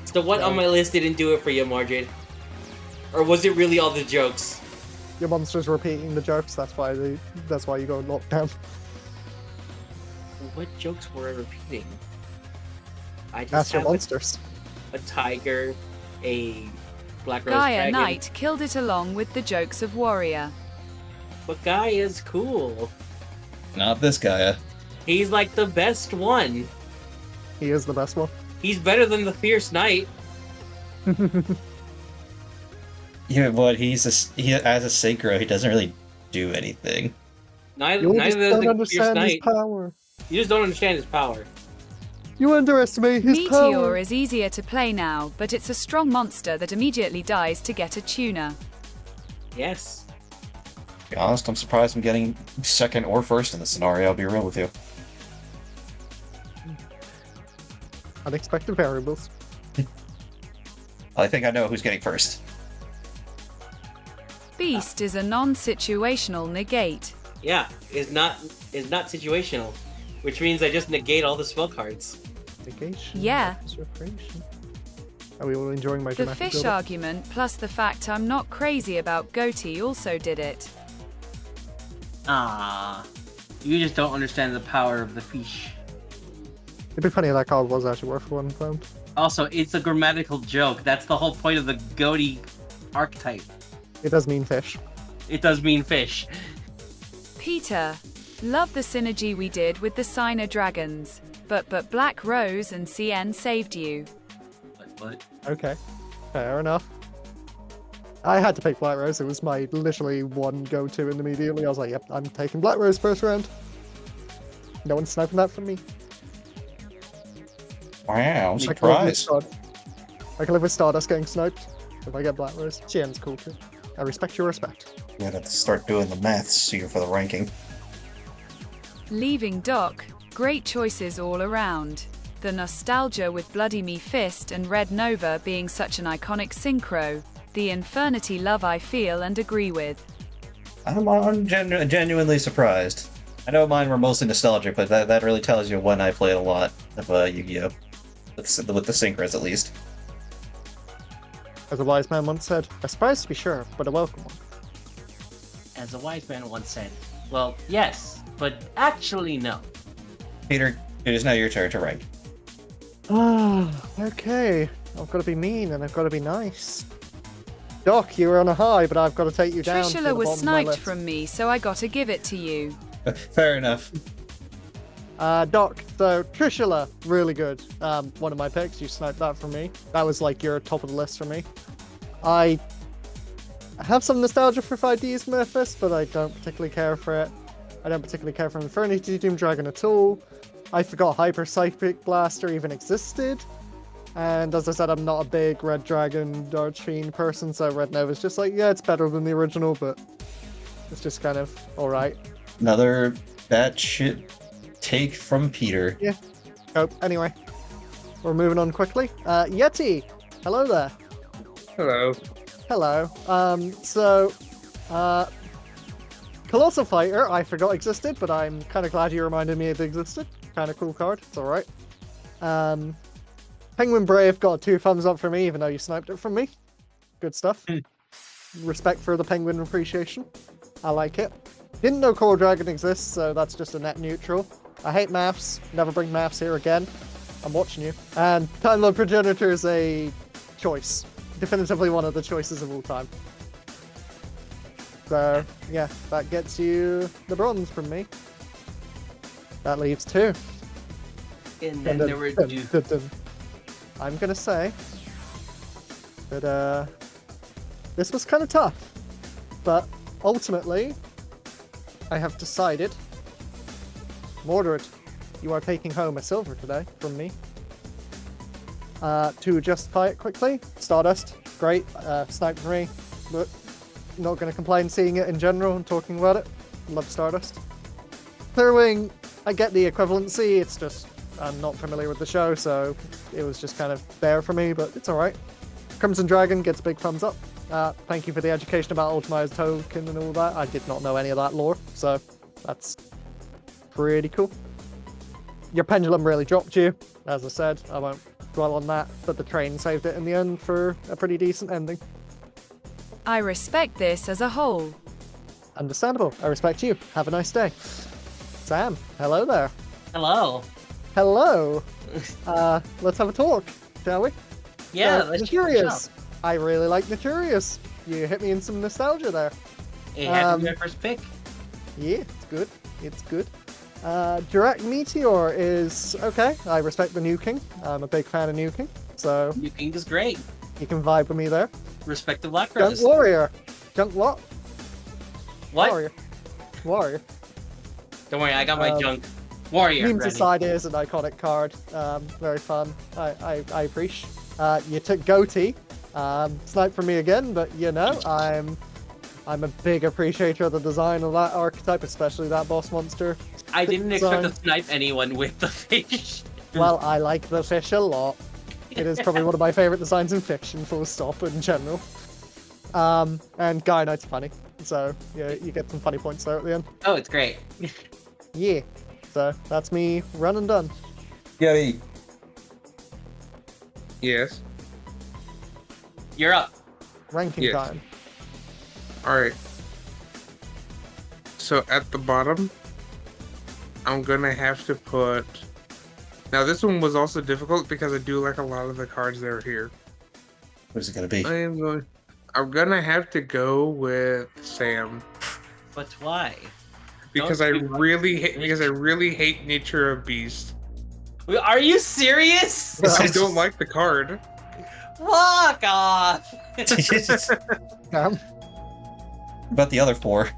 So what on my list didn't do it for you, Mordred? Or was it really all the jokes? Your monster's repeating the jokes. That's why you go lockdown. What jokes were I repeating? I just That's your have monsters. a tiger, a black rose Gaia dragon. Knight killed it along with the jokes of Warrior. But Gaia's cool. Not this guy. He's like the best one. He is the best one. He's better than the Fierce Knight. Yeah, but he as a synchro, he doesn't really do anything. You Neither just does don't the Fierce understand his Knight. power. You just don't understand his power. You underestimate his Meteor power. is easier to play now, but it's a strong monster that immediately dies to get a tuner. Yes. To be honest, I'm surprised I'm getting second or first in this scenario, I'll be real with you. Unexpected variables. I think I know who's getting first. Beast is a non-situational negate. Yeah, is not situational. Which means I just negate all the spell cards. Negation. Yeah. Observation. Are we all enjoying my The dramatic fish build-up? argument plus the fact I'm not crazy about goatee also did it. Ah, you just don't understand the power of the fish. It'd be funny if that card was actually worth £1. Also, it's a grammatical joke. That's the whole point of the goatee archetype. It does mean fish. It does mean fish. Peter, love the synergy we did with the Signer Dragons, but Black Rose and CN saved you. What? Okay. Fair enough. I had to pick Black Rose. It was my literally one go-to and immediately I was like, yep, I'm taking Black Rose first round. No one's sniping that from me. Wow, I can live with surprise. I can live with Stardust getting sniped. If I get Black Rose, GM's cool too. I respect your respect. You gotta start doing the maths here for the ranking. Leaving Doc, great choices all around. The nostalgia with Bloody Me Fist and Red Nova being such an iconic synchro. The Infernity love I feel and agree with. I'm genuinely surprised. I know mine were mostly nostalgic, but that really tells you when I played a lot of Yu-Gi-Oh! With the synchros, at least. As a wise man once said, a surprise to be sure, but a welcome one. As a wise man once said, well, yes, but actually no. Peter, it is now your turn to rank. Ah, okay. I've got to be mean and I've got to be nice. Doc, you were on a high, but I've got to take you down. to the Trishula was bottom of my sniped list. from me, so I gotta give it to you. Fair enough. Doc, so Trishula, really good. One of my picks, you sniped that from me. That was like your top of the list for me. I have some nostalgia for 5D's Memphis, but I don't particularly care for it. I don't particularly care for Infernity Doom Dragon at all. I forgot Hyper Psychic Blaster even existed. And as I said, I'm not a big Red Dragon Dark Fiend person, so Red Nova's just like, yeah, it's better than the original, but it's just kind of alright. Another batshit take from Peter. Yeah. Oh, anyway. We're moving on quickly. Yeti! Hello there. Hello. Hello. Colossal Fighter, I forgot existed, but I'm kind of glad you reminded me it existed. Kind of cool card. It's alright. Penguin Brave got 2 thumbs up for me, even though you sniped it from me. Good stuff. Respect for the penguin appreciation. I like it. Didn't know Core Dragon exists, so that's just a net neutral. I hate maths. Never bring maths here again. I'm watching you. And Time Lord Progenitor is a choice. Definitively one of the choices of all time. So, yeah, that gets you the bronze from me. That leaves 2. And then there were I'm gonna say that this was kind of tough, but ultimately I have decided, Mordred, you are taking home a silver today from me. To justify it quickly, Stardust, great, sniped for me, but not gonna complain seeing it in general and talking about it. Love Stardust. Clearwing, I get the equivalency, it's just I'm not familiar with the show, so it was just kind of there for me, but it's alright. Crimson Dragon gets a big thumbs up. Thank you for the education about Ultimized Token and all that. I did not know any of that lore, so that's pretty cool. Your Pendulum really dropped you, as I said. I won't dwell on that, but the train saved it in the end for a pretty decent ending. I respect this as a whole. Understandable. I respect you. Have a nice day. Sam, hello there. Hello. Hello. Let's have a talk, shall we? Yeah, let's Naturius. I really like Naturius. You hit me in some nostalgia there. It had to be my first pick. Yeah, it's good. It's good. Direct Meteor is okay. I respect the nuking. I'm a big fan of nuking, so New King is great. you can vibe with me there. Respect the Black Junk Rose. Warrior. Junk what? What? Warrior. Warrior. Don't worry, I got my junk. Warrior. Memes ready. aside, it is an iconic card. Very fun. I appreciate. You took Goatee. Snipe for me again, but you know, I'm a big appreciator of the design of that archetype, especially that boss monster. I didn't design. expect to snipe anyone with the fish. Well, I like the fish a lot. It is probably one of my favorite designs in fiction, full stop, in general. And Gaia Knight's funny, so yeah, you get some funny points there at the end. Oh, it's great. Yeah, so that's me run and done. Yeti. Yes. You're up. Ranking Yes. time. Alright. So at the bottom, I'm gonna have to put... Now this one was also difficult because I do like a lot of the cards that are here. What is it gonna be? I'm gonna have to go with Sam. But why? Because I really hate Nature of Beast. Are you serious? I don't like the card. Fuck off! Damn. About the other 4.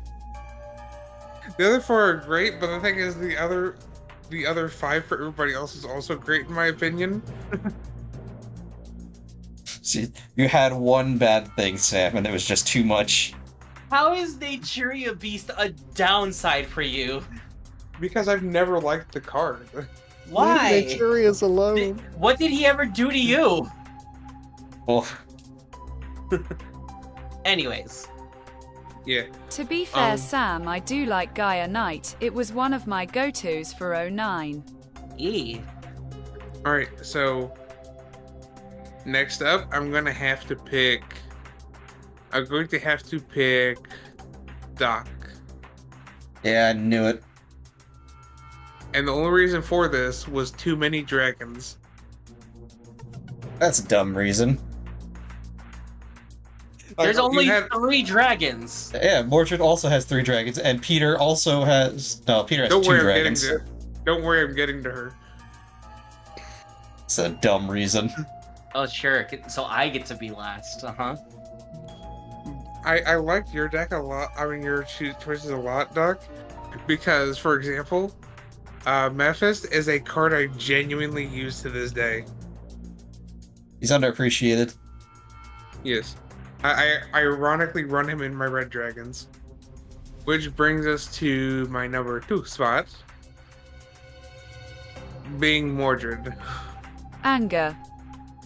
The other 4 are great, but the thing is the other 5 for everybody else is also great in my opinion. See, you had one bad thing, Sam, and it was just too much. How is Naturia Beast a downside for you? Because I've never liked the card. Why? Naturius alone. What did he ever do to you? Well, Anyways. Yeah. To be fair, Sam, I do like Gaia Knight. It was one of my go-tos for 09. E. Alright, so next up I'm going to have to pick Doc. yeah, I knew it. And the only reason for this was too many dragons. That's a dumb reason. There's Like, only you had- 3 dragons. Yeah, Mordred also has 3 dragons, and Peter also has... No, Peter has 2 dragons. Don't worry, I'm getting to her. It's a dumb reason. Oh, sure. So I get to be last. Uh-huh. I liked your deck a lot. I mean, your choices a lot, Doc. Because, for example, Mephist is a card I genuinely use to this day. He's underappreciated. Yes. I ironically run him in my red dragons. Which brings us to my number 2 spot. Being Mordred. Anger.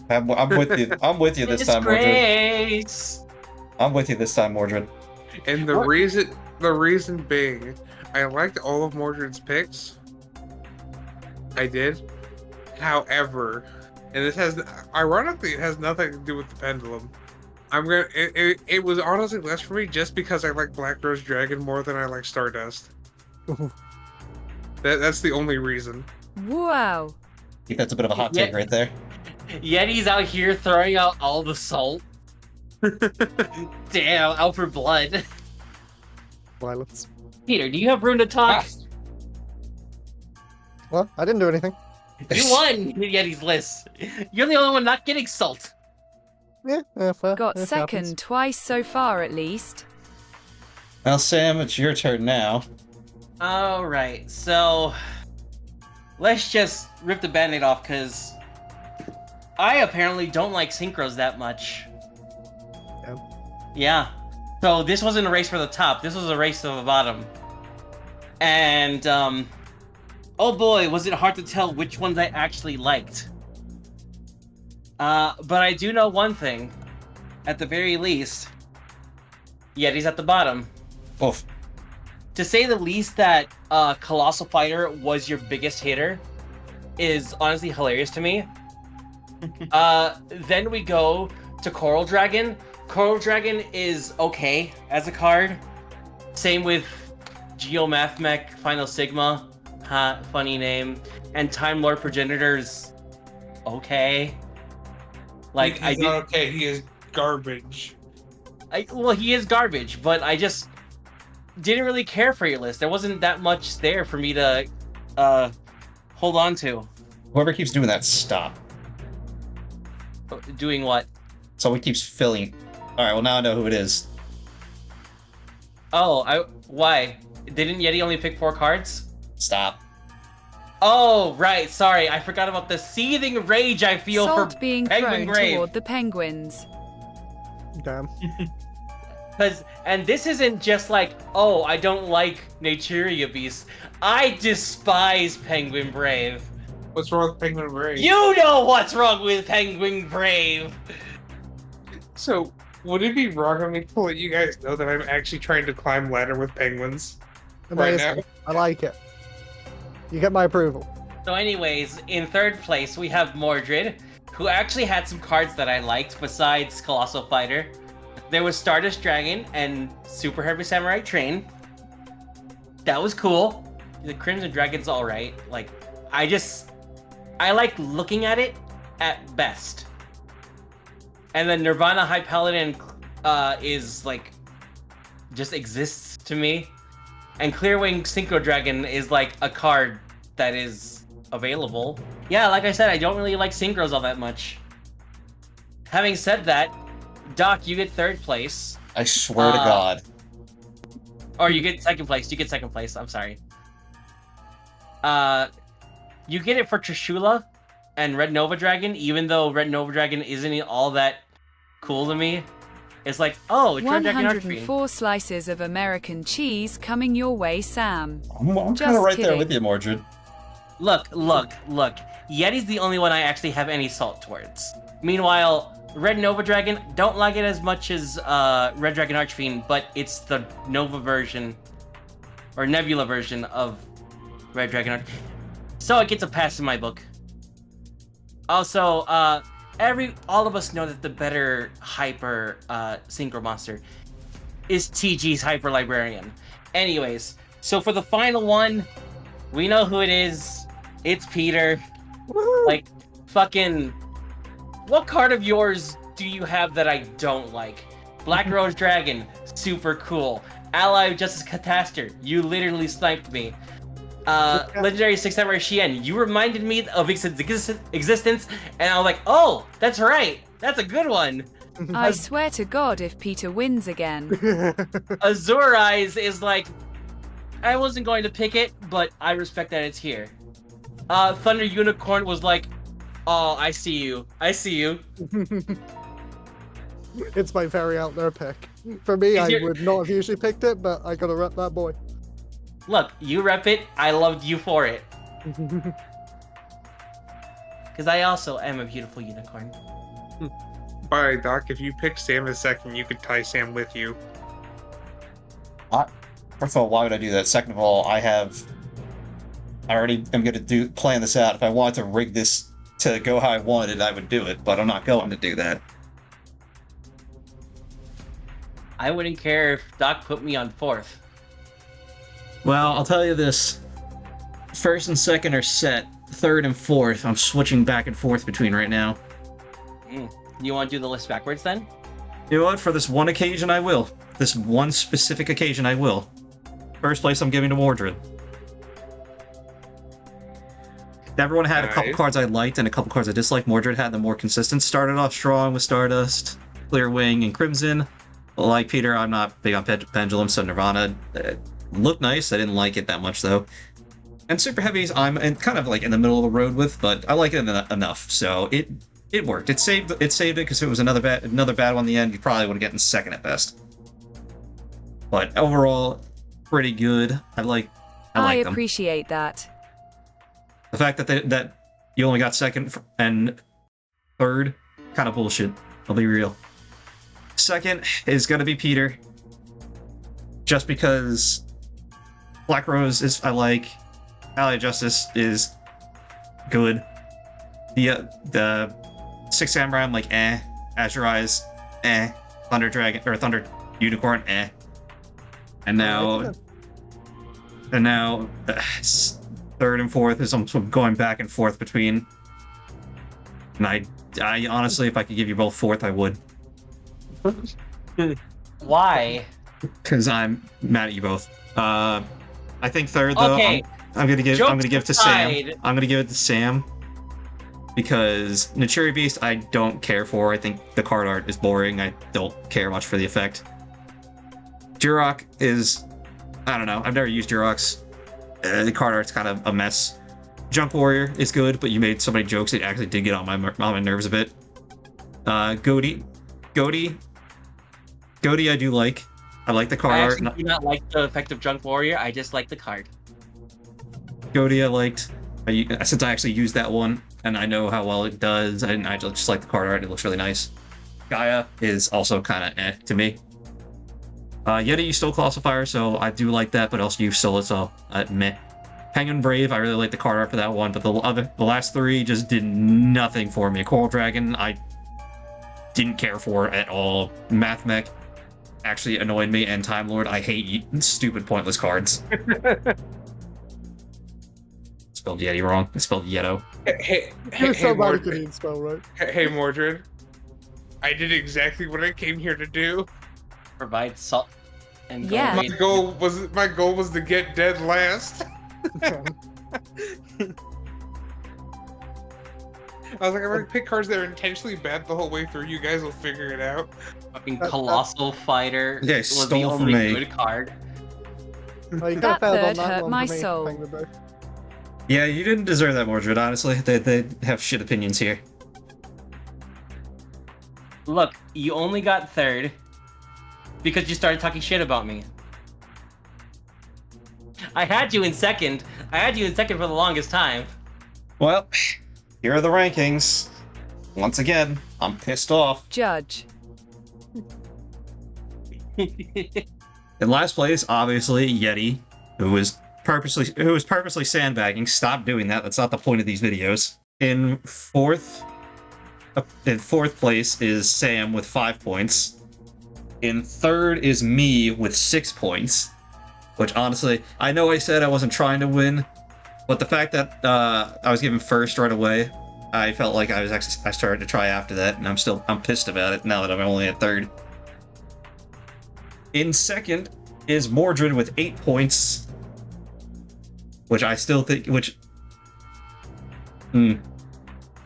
I'm with you. I'm with you this time, Mordred. Disgrace. I'm with you this time, Mordred. And the reason being, I liked all of Mordred's picks. I did. However, and this has, ironically, it has nothing to do with the pendulum. It was honestly less for me just because I like Black Rose Dragon more than I like Stardust. That's the only reason. Wow. I think that's a bit of a hot take right there. Yeti's out here throwing out all the salt. Damn, out for blood. Violence. Peter, do you have room to talk? Well, I didn't do anything. You won Yeti's list. You're the only one not getting salt. Yeah, fair. Got It second happens. twice so far, at least. Well, Sam, it's your turn now. Alright, so let's just rip the band-aid off, because I apparently don't like synchros that much. Yeah. Yeah. So this wasn't a race for the top, this was a race to the bottom. And, oh boy, was it hard to tell which ones I actually liked. But I do know one thing. At the very least, Yeti's at the bottom. Oof. To say the least that Colossal Fighter was your biggest hitter is honestly hilarious to me. Then we go to Coral Dragon. Coral Dragon is okay as a card. Same with Geomathmech, Final Sigma. Ha, funny name. And Time Lord Progenitors, okay. Like, He's not okay, he is garbage. Well, he is garbage, but I just didn't really care for your list. There wasn't that much there for me to hold on to. Whoever keeps doing that, stop. Doing what? Someone keeps filling. Alright, well now I know who it is. Oh, why? Didn't Yeti only pick 4 cards? Stop. Oh, right, sorry. I forgot about the seething rage I feel Salt for being Penguin thrown Grave. toward the penguins. Damn. And this isn't just like, oh, I don't like Naturia Beast. I despise Penguin Brave. What's wrong with Penguin Brave? You know what's wrong with Penguin Brave. So, would it be wrong of me to let you guys know that I'm actually trying to climb ladder with penguins? Right Amazing. now? I like it. You get my approval. So anyways, in 3rd place, we have Mordred, who actually had some cards that I liked besides Colossal Fighter. There was Stardust Dragon and Super Heavy Samurai Train. That was cool. The Crimson Dragon's alright. Like, I like looking at it at best. And then Nirvana High Paladin is like, just exists to me. And Clearwing Synchro Dragon is like a card that is available. Yeah, like I said, I don't really like synchros all that much. Having said that, Doc, you get 3rd place. I swear to God. Or you get 2nd place. You get 2nd place. I'm sorry. You get it for Trishula and Red Nova Dragon, even though Red Nova Dragon isn't all that cool to me. It's like, oh, it's Red Dragon Archfiend. 104 slices of American cheese coming your way, Sam. I'm kind of Just right there kidding. with you, Mordred. Look. Yeti's the only one I actually have any salt towards. Meanwhile, Red Nova Dragon, don't like it as much as Red Dragon Archfiend, but it's the Nova version, or Nebula version of Red Dragon Archfiend. So it gets a pass in my book. Also, all of us know that the better hyper synchro monster is TG's Hyper Librarian. Anyways, so for the final one, we know who it is. It's Peter. Woohoo! Like, fucking, what card of yours do you have that I don't like? Black Rose Dragon, super cool. Ally of Justice Catastor, you literally sniped me. Legendary 6 Samurai Shien, you reminded me of its existence, and I was like, oh, that's right, that's a good one. I swear to God if Peter wins again. Azure Eyes is like, I wasn't going to pick it, but I respect that it's here. Thunder Unicorn was like, oh, I see you. It's my very out there pick. For me, I would not have usually picked it, but I gotta rep that boy. Look, you rep it, I loved you for it. Because I also am a beautiful unicorn. Bye, Doc. If you pick Sam as 2nd, you could tie Sam with you. First of all, why would I do that? Second of all, I already am going to plan this out. If I want to rig this to go how I wanted, I would do it, but I'm not going to do that. I wouldn't care if Doc put me on 4th. Well, I'll tell you this. First and second are set. Third and fourth, I'm switching back and forth between right now. You want to do the list backwards then? You know what? For this one occasion, I will. This one specific occasion, I will. First place, I'm giving to Mordred. Everyone had a couple cards I liked and a couple cards I disliked. Mordred had the more consistent. Started off strong with Stardust, Clear Wing, and Crimson. Like Peter, I'm not big on Pendulum, so Nirvana looked nice. I didn't like it that much, though. And Super Heavies, I'm kind of like in the middle of the road with, but I like it enough, so it worked. It saved it because if it was another bad one in the end, you probably would have gotten second at best. But overall, pretty good. I like them. Appreciate that. The fact that you only got second and third, kind of bullshit. I'll be real. Second is gonna be Peter, just because Black Rose is I like. Ally of Justice is good. The Six Samurai, I'm like Azure Eyes, Thunder Dragon or Thunder Unicorn, and now third and fourth is I'm going back and forth between. And I honestly, if I could give you both fourth, I would. Why? Because I'm mad at you both. I think third though. Okay. I'm gonna give it to Sam. aside. I'm gonna give it to Sam because Naturi Beast I don't care for. I think the card art is boring. I don't care much for the effect. Jurok is I don't know. I've never used Jurox. The card art's kind of a mess. Junk Warrior is good, but you made so many jokes it actually did get on my nerves a bit. Goaty I do like. I like the card I art. actually do not like the effect of Junk Warrior. I just like the card. Goaty I liked. Since I actually used that one, and I know how well it does, I just like the card art. It looks really nice. Gaia is also kind of to me. Yeti you stole Classifier, so I do like that, but also you stole it, so meh. Penguin Brave, I really like the card art for that one, but the last three just did nothing for me. Coral Dragon, I didn't care for at all. Math Mech actually annoyed me, and Time Lord, I hate stupid pointless cards. Spelled Yeti wrong. It's spelled Yeto. You're so bad at Mordred. getting spell right. Hey, Mordred. I did exactly what I came here to do. Provide salt and Yeah. My goal was to get dead last. I was like, I'm gonna pick cards that are intentionally bad the whole way through. You guys will figure it out. Fucking Colossal Fighter Yeah, was the stole from only me. good card. Oh, you That got failed on third that hurt one my for me, soul. TheKingBirb. Yeah, you didn't deserve that, Mordred, honestly. They have shit opinions here. Look, you only got third because you started talking shit about me. I had you in second. I had you in second for the longest time. Well, here are the rankings. Once again, I'm pissed off. Judge. In last place, obviously, Yeti, who was purposely sandbagging. Stop doing that. That's not the point of these videos. In fourth place is Sam with 5 points. In third is me with 6 points. Which honestly, I know I said I wasn't trying to win, but the fact that I was given first right away, I felt like I started to try after that, and I'm pissed about it now that I'm only at third. In second is Mordred with 8 points, which I still think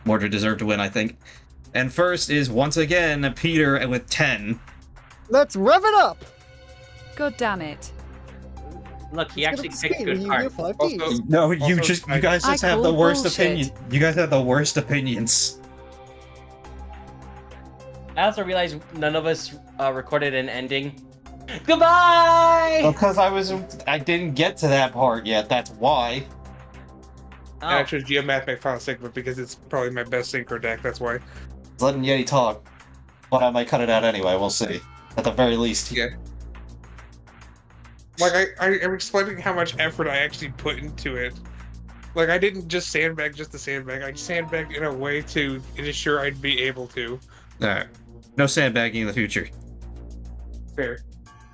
Mordred deserved to win, I think. And first is once again Peter with 10. Let's rev it up! God damn it. Look, he It's actually gonna picked be good you cards. get 5 Also- Ds. No, you Also, guys just I have the call worst bullshit. opinion. You guys have the worst opinions. I also realized none of us recorded an ending. Goodbye! Because I didn't get to that part yet. That's why. Oh, And I chose Geomath my Final Sigma because it's probably my best synchro deck. That's why. Letting Yeti talk, but I might cut it out anyway. We'll see. At the very least. Yeah. Like I'm explaining how much effort I actually put into it. Like, I didn't just sandbag just to sandbag. I sandbagged in a way to ensure I'd be able to. Alright. No sandbagging in the future. Fair.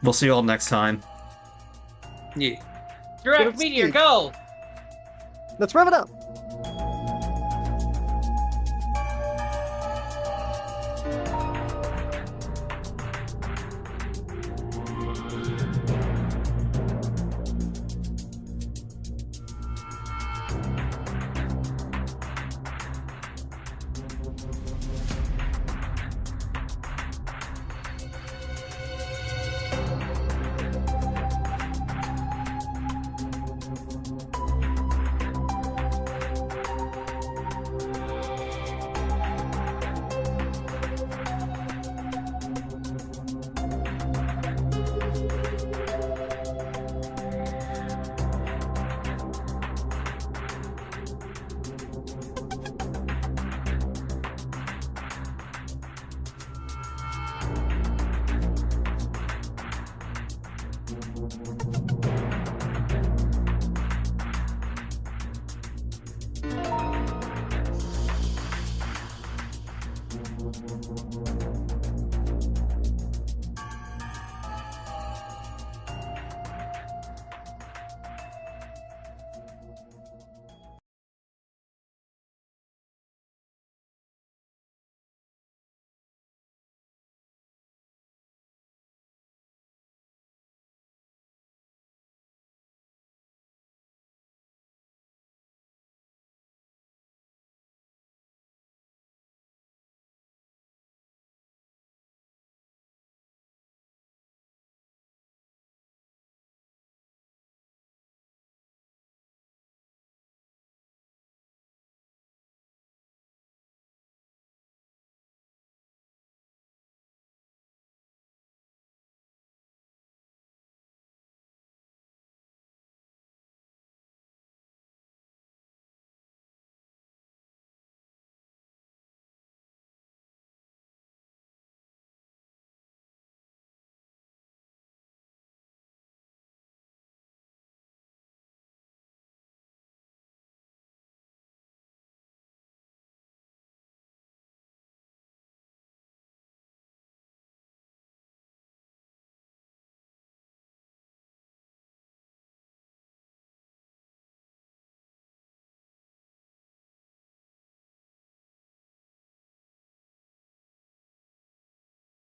We'll see you all next time. Yeah. Direct Good meteor, speed. go! Let's rev it up.